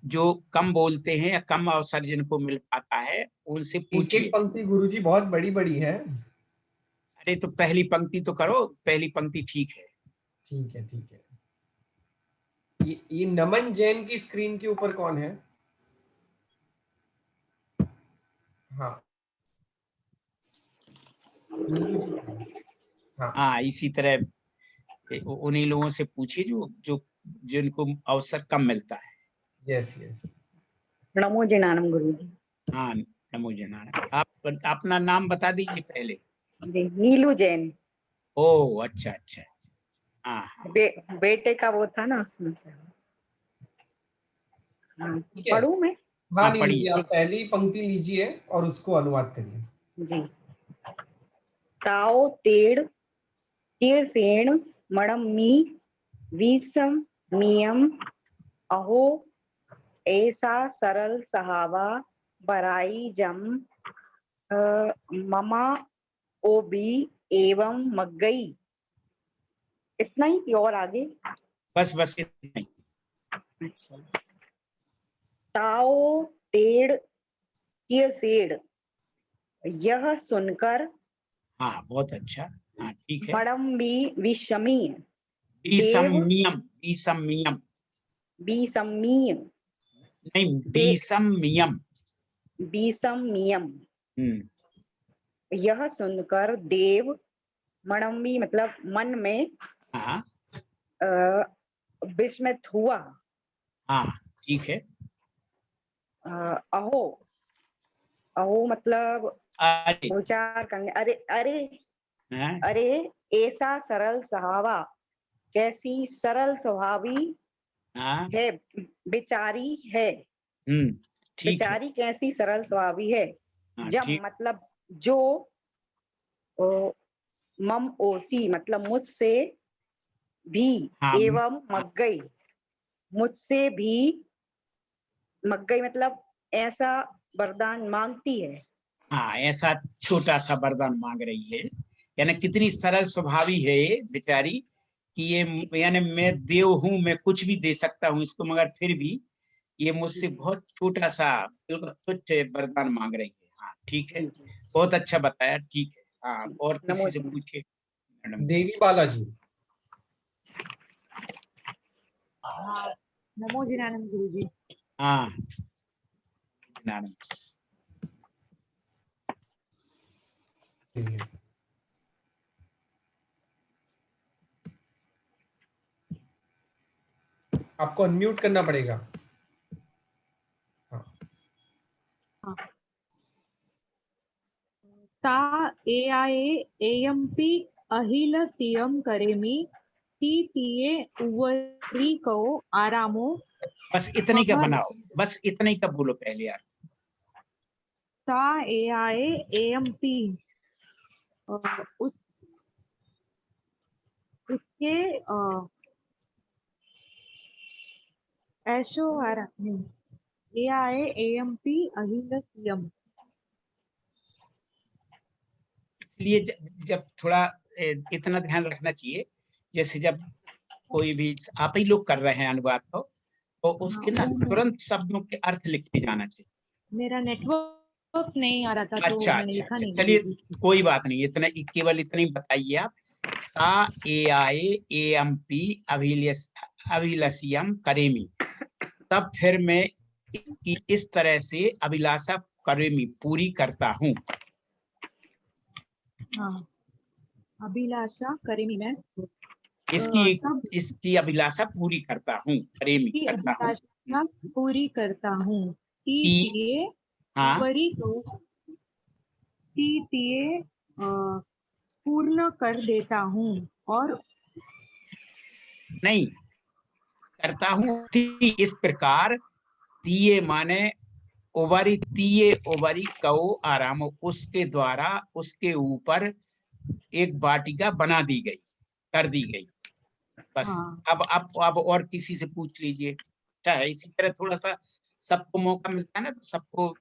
जो कम बोलते हैं या कम अवसर जिनको मिल पाता है उनसे पूछिए। एक पंक्ति गुरुजी बहुत बड़ी बड़ी है। अरे तो पहली पंक्ति तो करो, पहली पंक्ति ठीक है। ठीक है, ठीक है। ये नमन जैन की स्क्रीन के ऊपर कौन है? हाँ, हाँ, इसी तरह उन्हीं लोगों से पूछिए जो जिनको अवसर कम मिलता है। Yes yes. नमो जनानम गुरुजी। हाँ, नमो जनानम। आप अपना नाम बता दीजिए पहले। जी, नीलू जैन। ओ अच्छा अच्छा, हाँ बेटे का वो था ना, उसमें से। हाँ, पढ़ूं मैं? हाँ नीलू जी, आप पहली पंक्ति लीजिए और उसको अनुवाद करिए। जी। ताओ तेड़ तीर्सेण मणम्मी वीसम मियम अहो ऐसा सरल सहावा बराई जम ममा ओबी एवं मग्गई। इतना ही कि और आगे? बस इतना ही। अच्छा। ताओ तेड़ तीर्सेण, यह सुनकर। हाँ, बहुत अच्छा, हाँ ठीक है। मड़म्बी विषमी बीसम्मियम, बीसम्मियम बीसम्मीय नहीं, बीसम्मियम। बीसम्मियम, यह सुनकर देव, मणम्बी मतलब मन में, विस्मित हुआ। हाँ ठीक है। अहो, अहो मतलब विचार करने। अरे अरे अरे ऐसा सरल सहावा, कैसी सरल स्वभावी है, बेचारी है। बेचारी कैसी सरल स्वभावी है। जब मतलब जो, मम ओसी मतलब मुझसे भी, एवं मग्गई मुझसे भी, मग्गई मतलब ऐसा वरदान मांगती है। हाँ, ऐसा छोटा सा वरदान मांग रही है, यानी कितनी सरल स्वभावी है ये बेचारी कि ये, यानी मैं देव हूं, मैं कुछ भी दे सकता हूं इसको, मगर फिर भी ये मुझसे बहुत छोटा सा, बिल्कुल तुच्छ वरदान मांग रही है। हाँ ठीक है, बहुत अच्छा बताया, ठीक है। हाँ, और किसी से पूछे मैडम। देवी बालाजी। नमो जिनानंद गुरुजी। हाँ जिनानंद। आपको अनम्यूट करना पड़ेगा। ता एआए एएमपी अहिलसियम करेमि ती तिये उवरी को आरामो बस इतने का महल बनाओ, बस इतने का बोलो पहले यार। ता ए आए एम पी उस उसके ऐशो आरा ए आए एम पी अहिलसियम। इसलिए जब थोड़ा इतना ध्यान रखना चाहिए, जैसे जब कोई भी आप ही लोग कर रहे हैं अनुवाद तो उसके ना तुरंत शब्दों के अर्थ लिखते जाना चाहिए। मेरा नेटवर्क नहीं आ रहा था तो अच्छा मैंने अच्छा लिखा अच्छा, नहीं। चलिए कोई बात नहीं, इतना केवल इतनी बताइए आप। ता ए आए ए एम पी अभिलषियम करेमी, तब फिर मैं इस तरह से अभिलाषा करेमी पूरी करता हूँ। हाँ, अभिलाषा करेमी मैं इसकी अभिलाषा पूरी करता हूँ, करेमी की करता हूँ। अभिलाषा पूरी करता हूँ। हाँ वरी को तिये पूर्ण कर देता हूँ और नहीं करता हूँ इस प्रकार। तिये माने ओवरी, तिये ओवरी कौ आराम, उसके द्वारा उसके ऊपर एक वाटिका बना दी गई, कर दी गई। बस हाँ। अब और किसी से पूछ लीजिए। अच्छा, इसी तरह थोड़ा सा सबको मौका मिलता है ना, तो सबको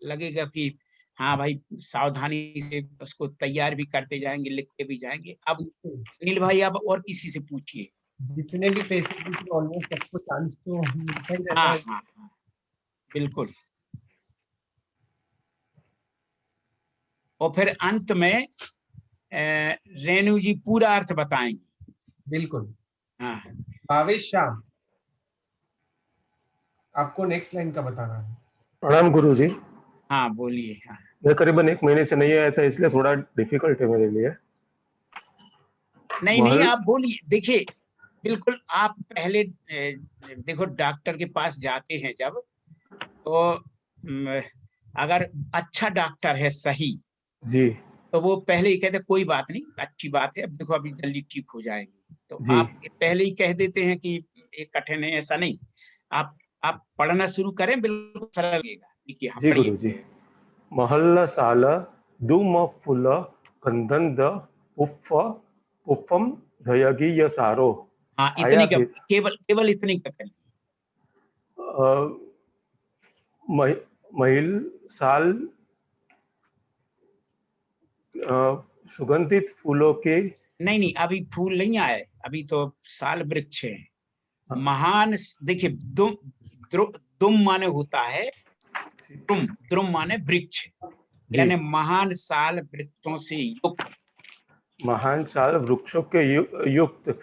लगेगा कि हाँ भाई सावधानी से उसको तैयार भी करते जाएंगे, लिखते भी जाएंगे। अब अनिल भाई अब और किसी से पूछिए। जितने भी पेशेंट ऑलमोस्ट सबको चांस तो मिलता ही रहता हाँ है। हाँ हाँ बिल्कुल। और फिर अंत में रेणु जी पूरा अर्थ बताएंगे। बिल्कुल। हाँ भावेश श्याम, आपको नेक्स्ट लाइन का बताना है। प्रणाम गुरु जी। हाँ बोलिए। हाँ मैं करीबन 1 महीने से नहीं आया था, इसलिए थोड़ा डिफिकल्ट है मेरे लिए। नहीं आप बोलिए। देखिए बिल्कुल, आप पहले देखो डॉक्टर के पास जाते हैं जब, तो अगर अच्छा डॉक्टर है सही जी तो वो पहले ही कहते कोई बात नहीं, अच्छी बात है, अब देखो अभी जल्दी ठीक हो जाएगी। तो जी आप पहले ही कह देते हैं कि ये कठिन है, ऐसा नहीं। आप पढ़ना शुरू करें, बिल्कुल सरल लगेगा। देखिए हाँ जी पढ़िए। गुरु जी। महल्ला साल दुम फुल कंदंद पुफ्फ पुफ्फम धयगी य सारो। हाँ इतनी आया का, भी केवल इतनी का करिए। महिल साल सुगंधित फूलों के नहीं अभी फूल नहीं आए, अभी तो साल वृक्ष है। महान, देखिए दुम माने होता है द्रुम माने वृक्ष, यानी महान साल वृक्षों से युक्त। महान साल वृक्षों के युक्त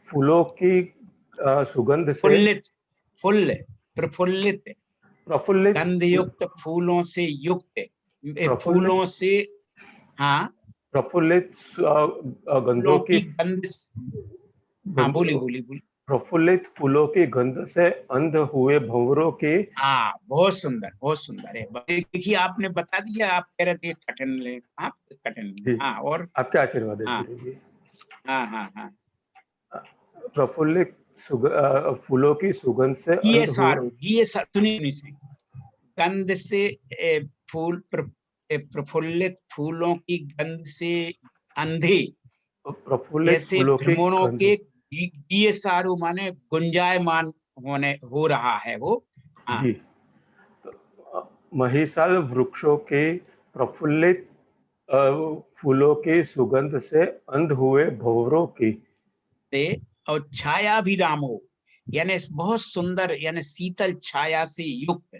फूलों की सुगंध से प्रफुल्लित गंध प्रफुल्लित युक्त फूलों से युक्त, फूलों से हाँ प्रफुल्लित गंधों की गंध। हाँ बोली। प्रफुल्लित फूलों की गंध से अंध हुए भंवरों की। हाँ बहुत सुंदर है। देखिए आपने बता दिया, आप कह रहे थे कठिन, कठिन। हाँ और आपके आशीर्वाद है हाँ गुरु जी। हाँ प्रफुल्लित फूलों की सुगंध से ये अंध सुनिए सुनिए, गंध से फूल प्रफुल्लित फूलों की गंध से अंधे, प्रफुल्लित ऐसे फूलों की भ्रमणों गंध के ये सारू माने गुंजायमान हो रहा है वो। हाँ जी। महिसाल वृक्षों के प्रफुल्लित फूलों की सुगंध से अंध हुए भंवरों की। और छाया भी राम हो, यानी बहुत सुंदर, यानी शीतल छाया से युक्त।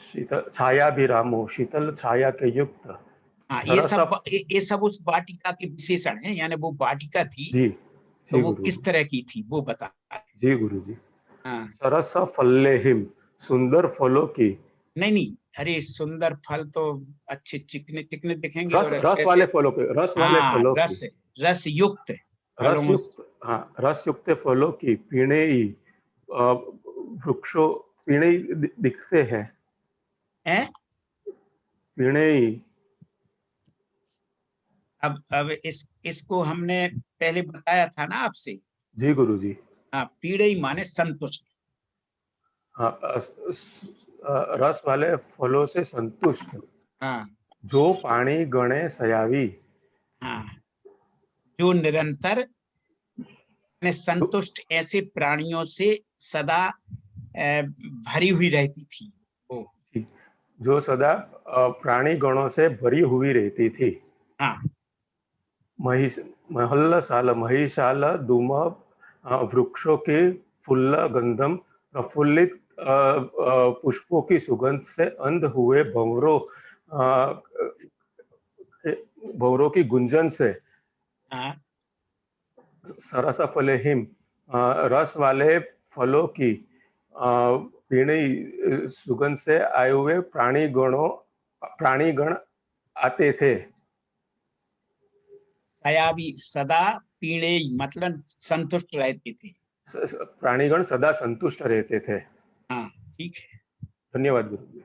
शीतल छाया भी राम हो, शीतल छाया के युक्त। हाँ ये सब उस वाटिका के विशेषण हैं, यानी वो वाटिका थी जी तो वो गुरु किस तरह की थी वो बता। जी गुरु जी। हाँ सरस फल्लेहिम सुंदर फलों की। नहीं अरे सुंदर फल तो अच्छे चिकने दिखेंगे। रस और रस वाले फलों के, रस वाले फलों की, रस युक्त रस युक्त, हाँ रस युक्त फलों की पीणे वृक्षों पीणे दिखते हैं। पीणे अब इसको हमने पहले बताया था ना आपसे। जी गुरुजी। हाँ, पीड़ई माने संतुष्ट। हाँ, रस वाले फलों से संतुष्ट। हाँ, जो पानी गणे सयावी। हाँ, जो निरंतर संतुष्ट ऐसे प्राणियों से सदा भरी हुई रहती थी वो। जो सदा प्राणी गणों से भरी हुई रहती थी। हाँ, महिषाल महिषाल धूम वृक्षों के फूल गंधम प्रफुल्लित पुष्पों की सुगंध से अंध हुए भंवरों की गुंजन से। हाँ, सरस फले हिम रस वाले फलों की पीणी सुगंध से आए हुए प्राणीगण आते थे। सयावी सदा पीड़े मतलब संतुष्ट रहते थे। प्राणीगण सदा संतुष्ट रहते थे। हाँ, ठीक है, धन्यवाद गुरु।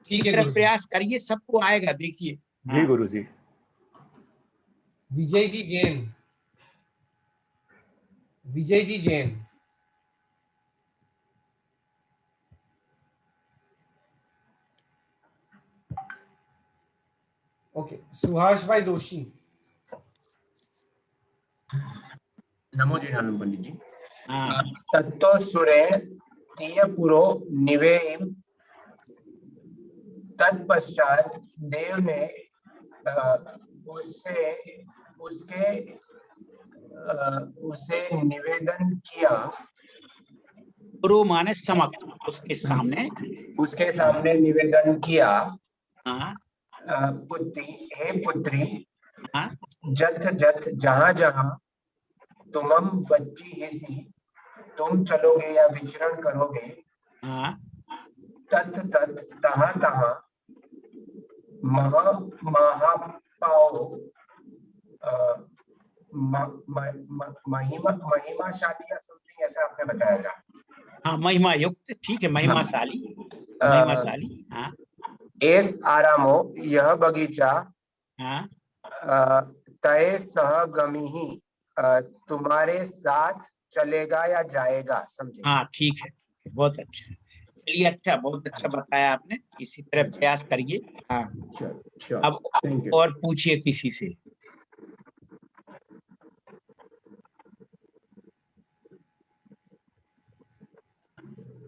ठीक है गुरु, प्रयास करिए, सबको आएगा, देखिए। जी गुरु जी। विजय जी जैन, विजय जी जैन। ओके, सुभाष भाई दोषी। नमो जिनानु पंडित जी। हाँ, तत्तो सुरे तीय पुरो निवेम। तत्पश्चात देव ने उसे निवेदन किया। पुरो माने समक्ष, उसके सामने निवेदन किया। हाँ, पुत्री, हे पुत्री, हाँ, जथ जथ जहाँ जहाँ तुमम वच्ची हिसी, तुम चलोगे या विचरण करोगे। हाँ, तत् तत् तहाँ तहाँ महापाओ महिमाशाली या समथिंग ऐसा आपने बताया था। हाँ, महिमा युक्त, ठीक है, महिमाशाली, महिमाशाली। हाँ, एस आरामो यह बगीचा। हाँ, तय सहगमी ही तुम्हारे साथ चलेगा या जाएगा, समझे। हाँ, ठीक है, बहुत अच्छा। चलिए, अच्छा, बहुत अच्छा बताया आपने, इसी तरह प्रयास करिए। हाँ, अब और पूछिए किसी से।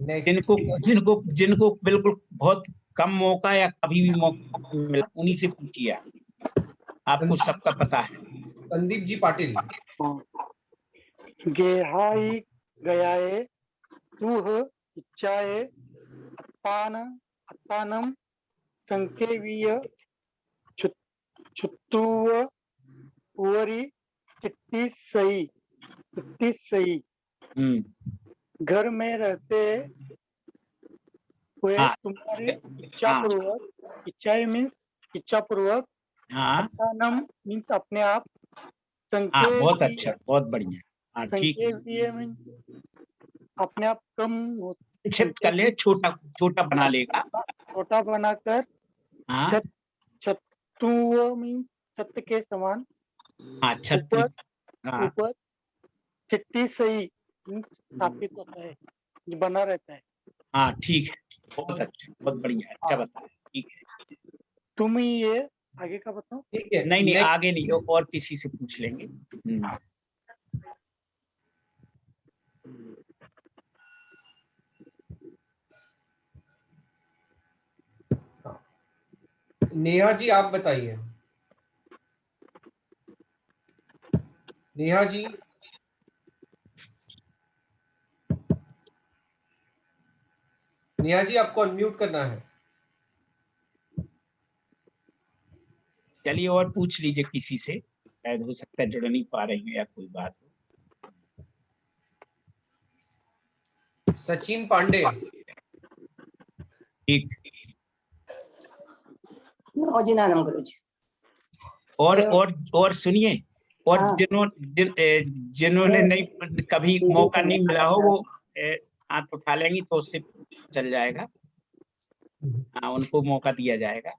जिनको जिनको जिनको बिल्कुल बहुत कम मौका या कभी भी मौका मिला, उन्हीं से पूछिए। आपको सबका पता है। संदीप जी पाटिल। गेहाई गयाए तुह इच्छाए अत्तानम संकेवीय छुत्तुव उवरी चिट्टी सही। घर में रहते हुए तुम्हारी इच्छाएं मीन्स इच्छा पूर्वक। अत्तानम मीन्स अपने आप। बहुत अच्छा, बहुत बढ़िया। हाँ, ठीक है, अपने आप कम शिफ्ट कर ले, छोटा बना लेगा, छोटा बनाकर। छत्तुव मीन्स छत के समान। हाँ, छत्र। ऊपर चिट्टी सही स्थापित होता है, बना रहता है। हाँ, ठीक है, बहुत अच्छा, बहुत बढ़िया, अच्छा बताया, ठीक है। तुम ही ये आगे का बताओ। ठीक है, नहीं, आगे नहीं, और किसी से पूछ लेंगे। नेहा जी, आप बताइए। नेहा जी, नेहा जी, आपको अनम्यूट करना है। चलिए, और पूछ लीजिए किसी से, शायद हो सकता है जुड़ नहीं पा रही हो या कोई बात हो। सचिन पांडे। ठीक। और सुनिए, और जिन्होंने नहीं कभी मौका नहीं मिला हो, वो हाथ उठा लेंगी तो उससे चल जाएगा। हाँ, उनको मौका दिया जाएगा।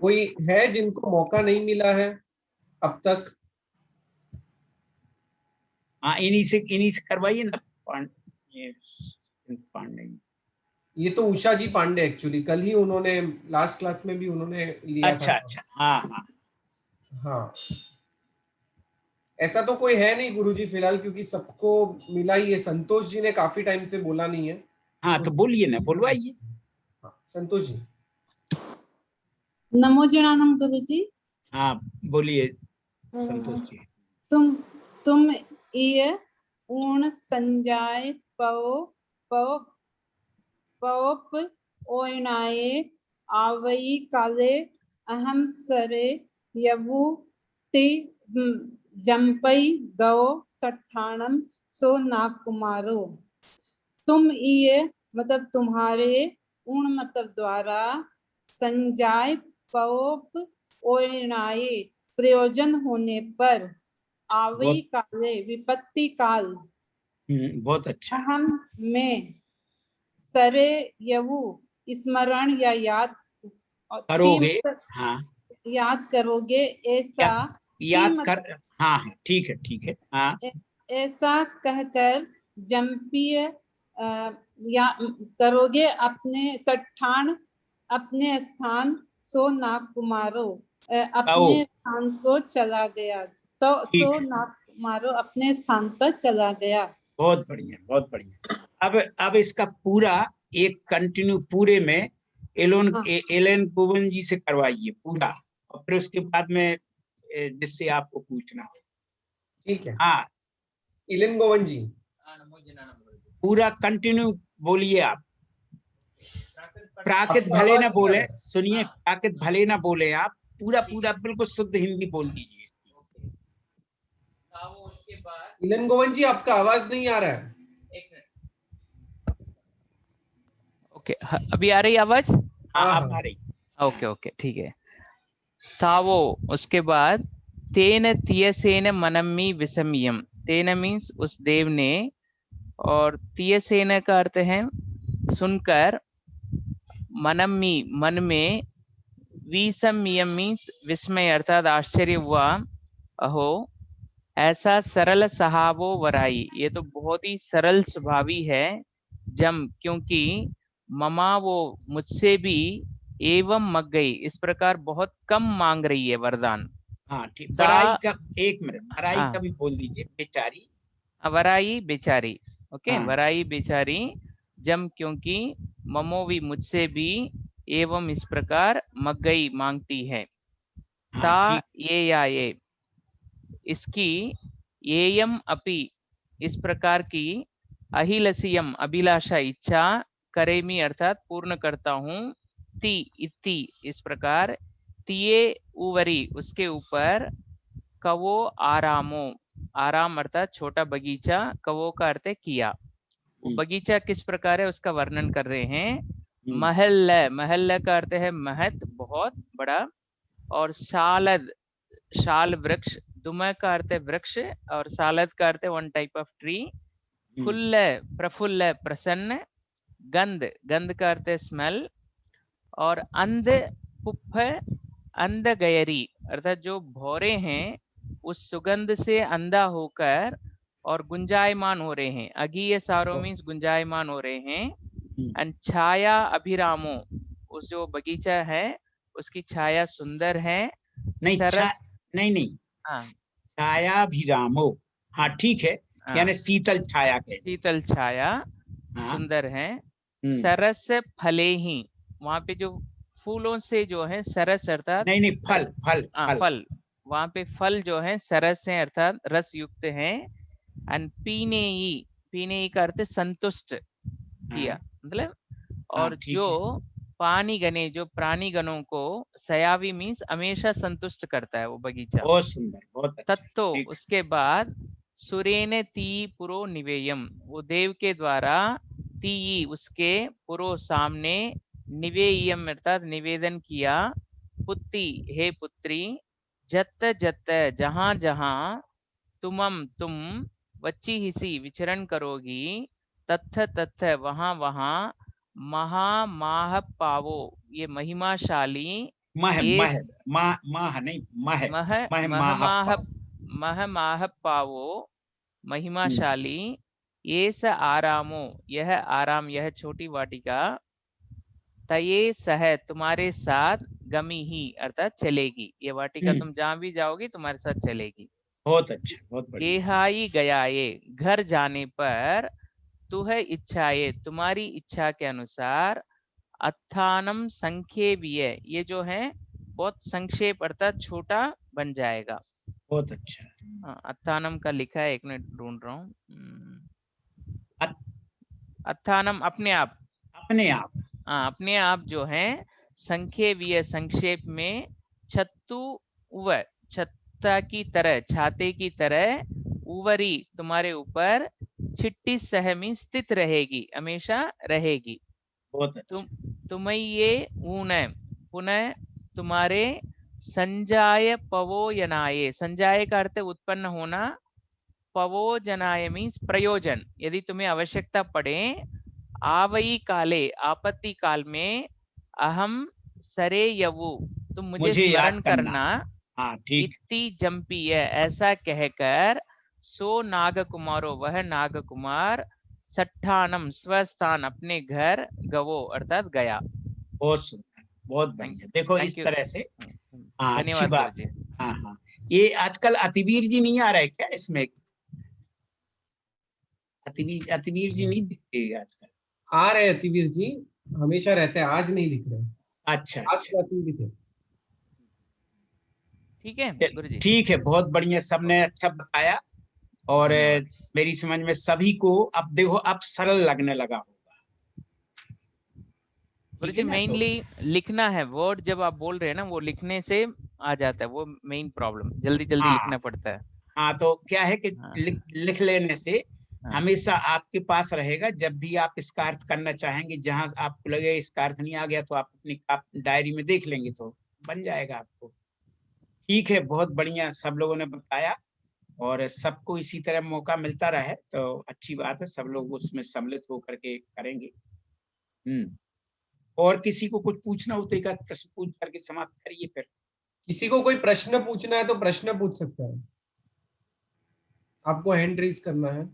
कोई है जिनको मौका नहीं मिला है अब तक? हाँ, इन्हीं से करवाइए ना। पांडे, ये तो उषा जी पांडे एक्चुअली, कल ही उन्होंने लास्ट क्लास में भी उन्होंने लिया अच्छा था। अच्छा, हाँ हाँ हाँ, ऐसा तो कोई है नहीं गुरुजी फिलहाल, क्योंकि सबको मिला ही है। संतोष जी ने काफी टाइम से बोला नहीं है। हाँ, तो बोलिए ना, बोलवाइए। हाँ, संतोष जी। नमो जनानम गुरुजी। हाँ, बोलिए संतोष जी। तुम ये ऊण संजाय पवप ओयनाए आवई काले अहम सरे यवु ति जंपई गौ सठाणम सो नाकुमारो। तुम ये मतलब तुम्हारे, ऊण मतलब द्वारा, संजाय पवप ओयनाए प्रयोजन होने पर, आवई काले विपत्ति काल, बहुत अच्छा। हम में सरे यवु स्मरण या याद करोगे। हाँ, याद करोगे, ऐसा याद कर। हाँ हाँ, ठीक है ठीक है। हाँ, ऐसा कहकर जंपीय या करोगे अपने सठान, अपने स्थान सो नाकुमारो, अपने स्थान को चला गया। तो सो नाकुमारो अपने स्थान पर चला गया। बहुत बढ़िया बहुत बढ़िया। अब इसका पूरा एक कंटिन्यू पूरे में एलन गोवन जी से करवाइए पूरा, और फिर उसके बाद में जिससे आपको पूछना हो। ठीक है। हाँ, एलन गोवन जी पूरा कंटिन्यू बोलिए आप। प्राकृत भले ना बोले, सुनिए, प्राकृत भले ना बोले, आप पूरा पूरा बिल्कुल शुद्ध हिंदी बोल दीजिए। एलन गोवन जी, आपका आवाज नहीं आ रहा है। ओके, अभी आ रही आवाज? हाँ, अब आ रही। ओके ओके, ठीक है। था वो, उसके बाद तेन तियसेन मनम्मी विषमियम, तेन मीन्स उस देव ने, और तियसेन का अर्थ है सुनकर, मनम्मी मन में, विषमियम मीन्स विस्मय अर्थात आश्चर्य हुआ, अहो ऐसा सरल सहावो वराई, ये तो बहुत ही सरल स्वभावी है, जम क्योंकि ममा वो मुझसे भी, एवं मग गई इस प्रकार बहुत कम मांग रही है वरदान। हाँ ठीक, वराई का एक मिनट, वराई का भी बोल दीजिए, बेचारी। वराई बेचारी, ओके। हाँ। वराई बेचारी, जम क्योंकि, ममोवी मुझसे भी, एवं इस प्रकार, मग गई मांगती है। ता ये या ये, इसकी, येयम अपि इस प्रकार की, अहिलसियम अभिलाषा इच्छा, करेमी अर्थात पूर्ण करता हूँ, ति इति इस प्रकार, तिये उवरी उसके ऊपर, कवो आरामो, आराम अर्थात छोटा बगीचा, कवो का अर्थ है किया। वो बगीचा किस प्रकार है उसका वर्णन कर रहे हैं। महल, महल का अर्थ है महत बहुत बड़ा, और सालद शाल वृक्ष, दुमय का अर्थ है वृक्ष, और सालद का अर्थ है वन टाइप ऑफ ट्री। फुल्ल प्रफुल्ल प्रसन्न, गंध, गंध का अर्थ है स्मेल, और अंध पुप्फ अंध गयरी अर्थात जो भौरे हैं उस सुगंध से अंधा होकर और गुंजायमान हो रहे हैं। अगीय सारो मीन्स गुंजायमान हो रहे हैं। एंड छाया अभिरामो, उस जो बगीचा है उसकी छाया सुंदर है। नहीं नहीं, हाँ, छाया भी रामो, हाँ ठीक है, यानी शीतल छाया के, शीतल छाया सुंदर है। सरस फले ही, वहां पे जो फूलों से जो है सरस अर्थात नहीं फल फल फल, वहां पे फल जो है सरस है अर्थात रस युक्त है। एंड पीने का अर्थ संतुष्ट किया मतलब, और जो पानी गने जो प्राणी गणों को, सयावी मीन्स हमेशा संतुष्ट करता है वो बगीचा। बहुत सुंदर, बहुत अच्छा। तत्तो उसके बाद, सुरेन ती पुरो निवेयम, वो देव के द्वारा, ती उसके पुरो सामने, निवेयम अर्थात निवेदन किया, पुत्री हे पुत्री, जत जत जहां जहां, तुम वच्ची हिसी विचरण करोगी, तत्थ तत्थ वहां वहां, महामाह पावो ये महिमाशाली, मह ये मह मा माह नहीं मह मह मह मह माह माह मह माह पावो महिमाशाली, ये स आरामो, यह आराम, यह छोटी वाटिका, तये सह, तुम्हारे साथ, गमी ही अर्थात चलेगी, ये वाटिका तुम जहां भी जाओगी तुम्हारे साथ चलेगी। बहुत अच्छा, बहुत बढ़िया। गेहाई गयाये, घर जाने पर, तुह इच्छाए, तुम्हारी इच्छा के अनुसार, अत्थानम संक्षेपीय, ये जो है बहुत संक्षेप अर्थात छोटा बन जाएगा। बहुत अच्छा। हाँ, अत्थानम का लिखा है, एक मिनट ढूंढ रहा हूँ। अत्थानम अपने आप, अपने आप, हाँ अपने आप जो है, संक्षेपीय संक्षेप में, छत्तु उव, छत्ता की तरह, छाते की तरह, उवरी तुम्हारे ऊपर, छिट्टी सहमी स्थित रहेगी, हमेशा रहेगी। बहुत अच्छा। तुम्हें ये ऊन है, पुनः तुम्हारे, संजाय पवोयनाये, संजाय का अर्थ उत्पन्न होना, पवोजनाय मीन्स प्रयोजन, यदि तुम्हें आवश्यकता पड़े, आवई काले, आपत्ति काल में, अहम सरे यवु, तुम मुझे स्मरण याद करना, हाँ ठीक। इत्ती जंपी है, ऐसा कहकर, सो नाग कुमारो, वह नाग कुमार, सट्ठानम स्वस्थान, अपने घर, गवो अर्थात गया। बहुत सुंदर, बहुत बढ़िया। देखो इस तरह से, हाँ अच्छी धन्यवाद बात। गुरुजी। हाँ हाँ, ये आजकल अतिवीर जी नहीं आ रहे क्या इसमें? अतिवीर जी नहीं दिखते आजकल? आ रहे अतिवीर जी, हमेशा रहते हैं, आज नहीं लिख रहे। अच्छा आज तो अतिवीर थे। ठीक है गुरुजी। ठीक है, बहुत बढ़िया, सबने अच्छा बताया। और मेरी समझ में सभी को अब देखो अब सरल लगने लगा होगा। गुरुजी मेनली लिखना है, वर्ड जब आप बोल रहे हैं ना, वो लिखने से आ जाता है, वो मेन प्रॉब्लम, जल्दी जल्दी लिखना पड़ता है। हाँ, तो क्या है कि लिख लेने से हमेशा आपके पास रहेगा, जब भी आप इसका अर्थ करना चाहेंगे, जहां आपको लगे इसका अर्थ नहीं आ गया, तो आप अपनी डायरी में देख लेंगे तो बन जाएगा आपको। ठीक है, बहुत बढ़िया सब लोगों ने बताया, और सबको इसी तरह मौका मिलता रहे तो अच्छी बात है, सब लोग उसमें सम्मिलित होकर के करेंगे। और किसी को कुछ पूछना हो तो एक प्रश्न पूछ करके समाप्त करिए। फिर किसी को कोई प्रश्न पूछना है तो प्रश्न पूछ सकता है, आपको हैंड रेज करना है।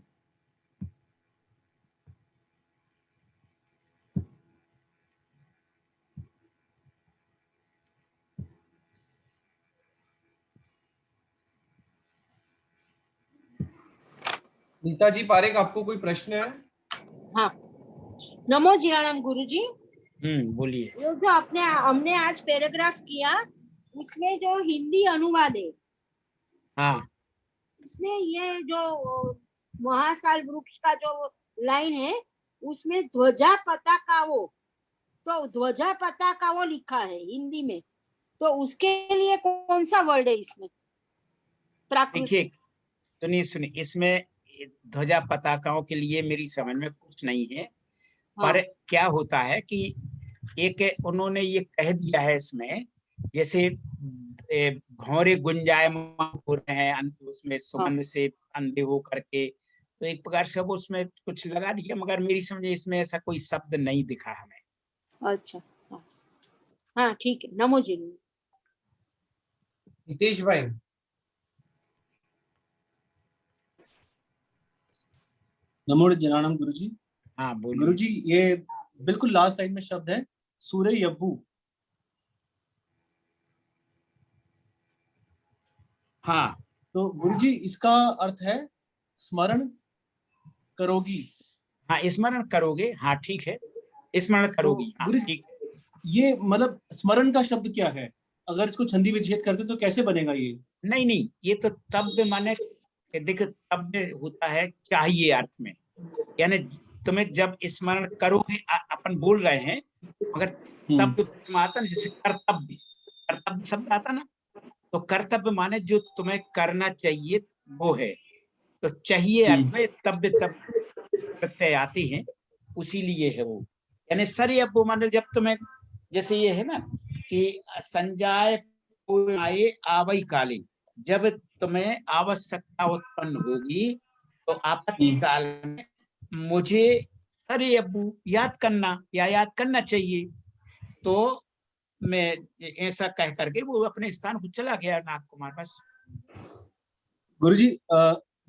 नीता जी पारेख, आपको कोई प्रश्न है? हाँ, नमो जियाराम गुरुजी। बोलिए। ये जो हमने आज पैराग्राफ किया, उसमें जो हिंदी अनुवाद है, हाँ, इसमें ये जो महासाल वृक्ष का जो लाइन है, उसमें ध्वजा पताका वो, तो ध्वजा पताका वो लिखा है हिंदी में, तो उसके लिए कौन सा वर्ड है इसमें? देखिए, सुनिए, इसमें ध्वजा पताकाओं के लिए मेरी समझ में कुछ नहीं है। पर क्या होता है कि एक उन्होंने ये कह दिया है इसमें, जैसे भौरे गुंजायमान हो रहे हैं उसमें सुगंध से अंधे हो करके, तो एक प्रकार से वो उसमें कुछ लगा दिया, मगर मेरी समझ में इसमें ऐसा कोई शब्द नहीं दिखा हमें। अच्छा, हाँ ठीक है, नमो जी। हितेश भाई। नमो जनानम गुरुजी। हाँ बोलिए। गुरुजी, ये बिल्कुल लास्ट लाइन में शब्द है सूर्य यव्वु। हाँ, तो गुरुजी इसका अर्थ है स्मरण करोगी। हाँ, स्मरण करोगे, हाँ ठीक है, स्मरण करोगी। तो ठीक। ये मतलब स्मरण का शब्द क्या है? अगर इसको छंदी विच्छेद करते तो कैसे बनेगा ये? नहीं, ये तो तब माने देखो, तब होता है चाहिए अर्थ में, यानी तुम्हें जब स्मरण करोगे, अपन बोल रहे हैं, मगर तब आता ना, जैसे कर्तव्य शब्द आता ना, तो कर्तव्य माने जो तुम्हें करना चाहिए वो है, तो चाहिए अर्थ में तब प्रत्यय आते हैं, उसी लिए है वो। यानी सर अब वो माने जब तुम्हें, जैसे ये है ना कि संजाय आए आवई काले, जब तुम्हें आवश्यकता उत्पन्न होगी तो आपत्ति काल में मुझे अरे अब्बू याद करना या याद करना चाहिए, तो में ऐसा कह करके वो अपने स्थान को चला गया नाग कुमार। बस गुरुजी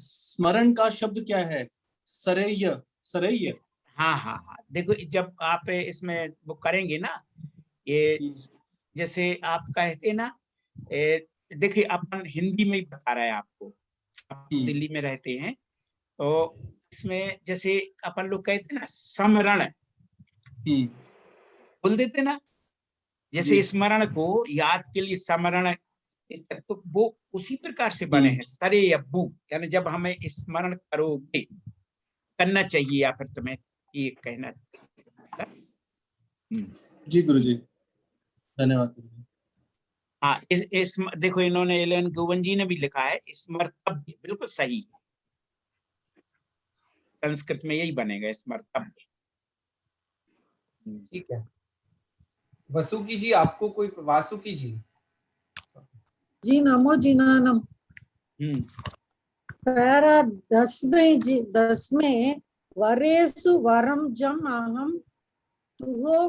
स्मरण का शब्द क्या है? सरेय, सरेय। हाँ हाँ हाँ, देखो जब आप इसमें वो करेंगे ना, ये जैसे आप कहते ना, देखिए अपन हिंदी में ही बता रहा है आपको, आप दिल्ली में रहते हैं तो इसमें जैसे अपन लोग कहते हैं ना स्मरण, बोल देते ना, जैसे स्मरण को याद के लिए स्मरण, तो वो उसी प्रकार से बने हैं सरे अब्बू, यानी जब हमें स्मरण करोगे, करना चाहिए, या फिर तुम्हें ये कहना। जी गुरुजी, धन्यवाद। हाँ, इस देखो इन्होंने एलन गोवन जी ने भी लिखा है स्मर्तव्य, बिल्कुल सही, संस्कृत में यही बनेगा स्मर्तव्य। ठीक है, वसुकी जी आपको कोई, वासुकी जी जी नमो जिनानम। पैरा 10 में जी, 10 में वरेसु वरम जम अहम तुहो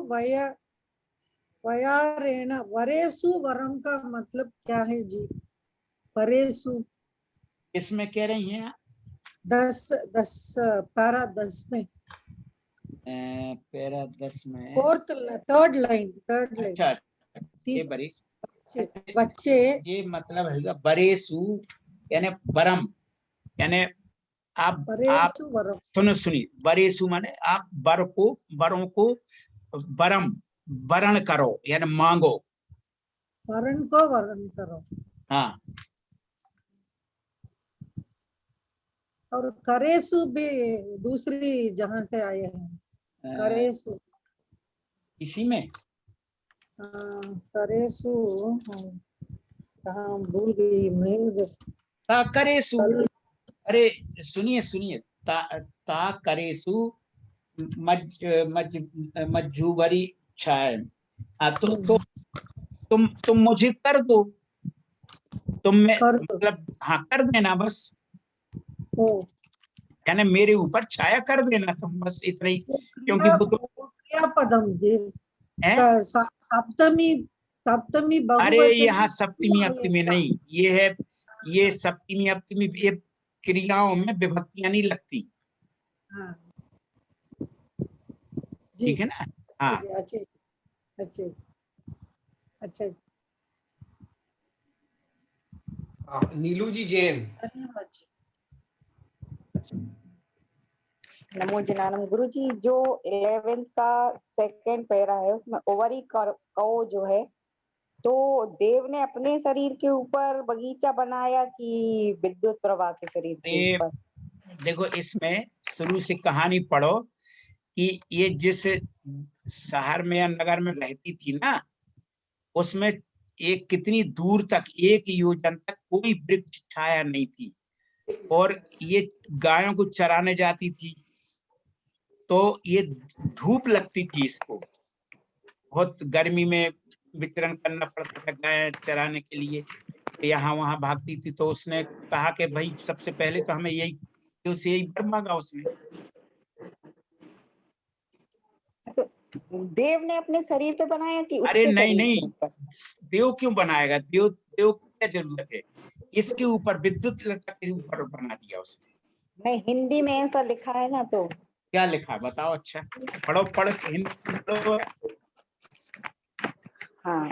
वयारेण। वरेसु वरम का मतलब क्या है जी? वरेसु इसमें कह रही हैं 10 पैरा 10 में, पैरा 10 में थर्ड लाइन। अच्छा, ये बरिस बच्चे, ये मतलब है बरेसु यानी बरम, यानी आप सुनो सुनिए, बरेसु माने आप बरों को बरम वरण करो, यानी मांगो, वरण को वरण करो। हाँ, और करेसु भी दूसरी जहां से आए हैं, करेसु इसी में करेसु कहाँ भूल गई मैं। करेसु, अरे सुनिए सुनिए, ता करेसु मज्जूबरी छाय, तो तुम मुझे कर दो, तुम में मतलब हाँ कर देना बस, यानी मेरे ऊपर छाया कर देना तुम, बस इतना ही, क्योंकि क्रियापदम जी सप्तमी अरे यहाँ सप्तमी अप्तमी नहीं, ये है, ये सप्तमी अप्तमी ये क्रियाओं में विभक्तियां नहीं लगती, ठीक है ना? हाँ अच्छा अच्छा। नीलू जी जैन। नमो जिनानम। गुरु जी, जो 11th का सेकंड पैरा है उसमें ओवरी कौ जो है, तो देव ने अपने शरीर के ऊपर बगीचा बनाया कि विद्युत प्रवाह के शरीर के ऊपर? देखो इसमें शुरू से कहानी पढ़ो कि ये जिस शहर में या नगर में रहती थी ना, उसमें एक कितनी दूर तक, 1 योजन तक कोई वृक्ष छाया नहीं थी, और ये गायों को चराने जाती थी तो ये धूप लगती थी, इसको बहुत गर्मी में विचरण करना पड़ता था गाय चराने के लिए, यहाँ वहां भागती थी, तो उसने कहा कि भाई सबसे पहले तो हमें यही वर मांगा उसने। देव ने अपने शरीर पे बनाया कि उसके? अरे नहीं नहीं, देव क्यों बनाएगा, देव को क्या जरूरत है, इसके ऊपर विद्युत लता के ऊपर बना दिया उसने। नहीं, हिंदी में ऐसा लिखा है ना, तो क्या लिखा बताओ? अच्छा पढ़ो, पढ़ हिंदी पढ़ो। हाँ,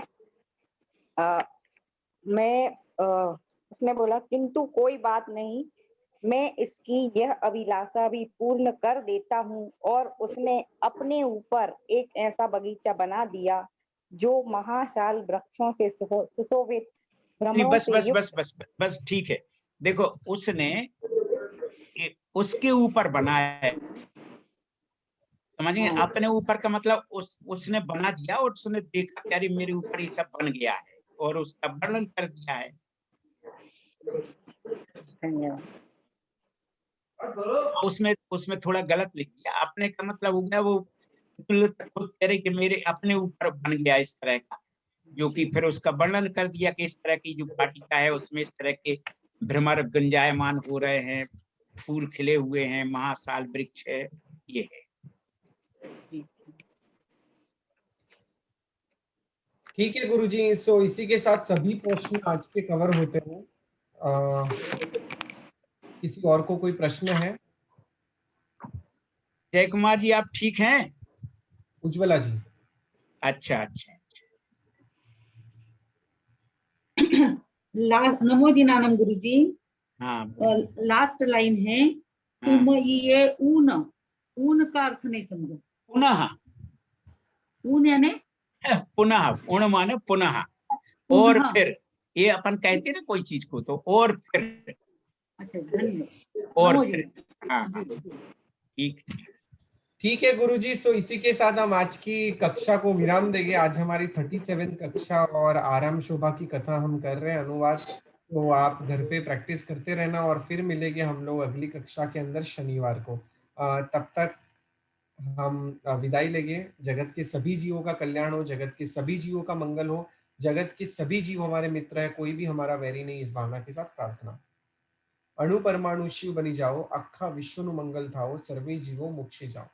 उसने बोला किंतु कोई बात नहीं, मैं इसकी यह अभिलाषा भी पूर्ण कर देता हूँ, और उसने अपने ऊपर एक ऐसा बगीचा बना दिया जो महाशाल वृक्षों से सुशोभित, भ्रमरों बस से बस युक्त। बस बस बस ठीक है, देखो उसने उसके ऊपर बनाया है, समझिए, अपने ऊपर का मतलब उसने बना दिया और उसने देखा कि अरे मेरे ऊपर ये सब बन गया है, और उसका वर्णन कर दिया है। उसमें थोड़ा गलत लिख दिया, अपने का मतलब हो गया वो खुद कह रहे कि मेरे अपने ऊपर बन गया इस तरह का, जो कि फिर उसका वर्णन कर दिया कि इस तरह की जो वाटिका है उसमें इस तरह के भ्रमर गुंजायमान हो रहे हैं, फूल खिले हुए हैं, महासाल वृक्ष है, ये है। ठीक है गुरुजी, सो इसी के साथ सभी प्रश्न आज के कवर होते हैं। किसी और को कोई प्रश्न है? जय कुमार जी, आप ठीक हैं? उज्ज्वला जी। अच्छा अच्छा। नमो दिनानम गुरुजी। हाँ, लास्ट लाइन है, तुम ये ऊन का अर्थ नहीं समझो। पुनः, ऊन यानी पुनः, ऊन माने पुनः, और फिर, ये अपन कहते हैं ना कोई चीज को, तो और फिर। अच्छा, धन्यवाद। और फिर, हाँ, ठीक है गुरुजी, सो इसी के साथ हम आज की कक्षा को विराम देंगे। आज हमारी 37 कक्षा और आराम शोभा की कथा हम कर रहे हैं अनुवाद। तो आप घर पे प्रैक्टिस करते रहना और फिर मिलेंगे हम लोग अगली कक्षा के अंदर शनिवार को। तब तक हम विदाई लेंगे। जगत के सभी जीवों का कल्याण हो, जगत के सभी जीवों का मंगल हो, जगत के सभी जीव हमारे मित्र है, कोई भी हमारा वैरी नहीं, इस भावना के साथ प्रार्थना। अणु परमाणु शिव बनी जाओ, अखा विश्व नु मंगल थाओ, सर्वे जीवो मोक्षे जाओ।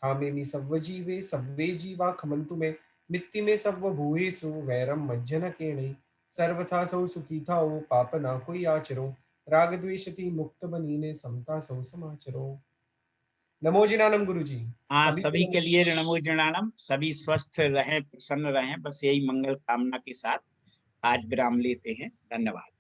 खामे मी सव्व जीवे सव्वे जीवा खमंतु में, मित्ति में सव्व भूयेषु वैरम मज्जन के नहीं। सर्वथा सौ सुखी थाओ, पाप ना कोई आचरो, राग द्वेषति मुक्त बनीने, समता सौ समाचरो। नमो जिनानम गुरुजी। हाँ, सभी के लिए नमो जिनानम। सभी स्वस्थ रहें, प्रसन्न रहें, बस यही मंगल कामना के साथ आज विराम लेते हैं। धन्यवाद।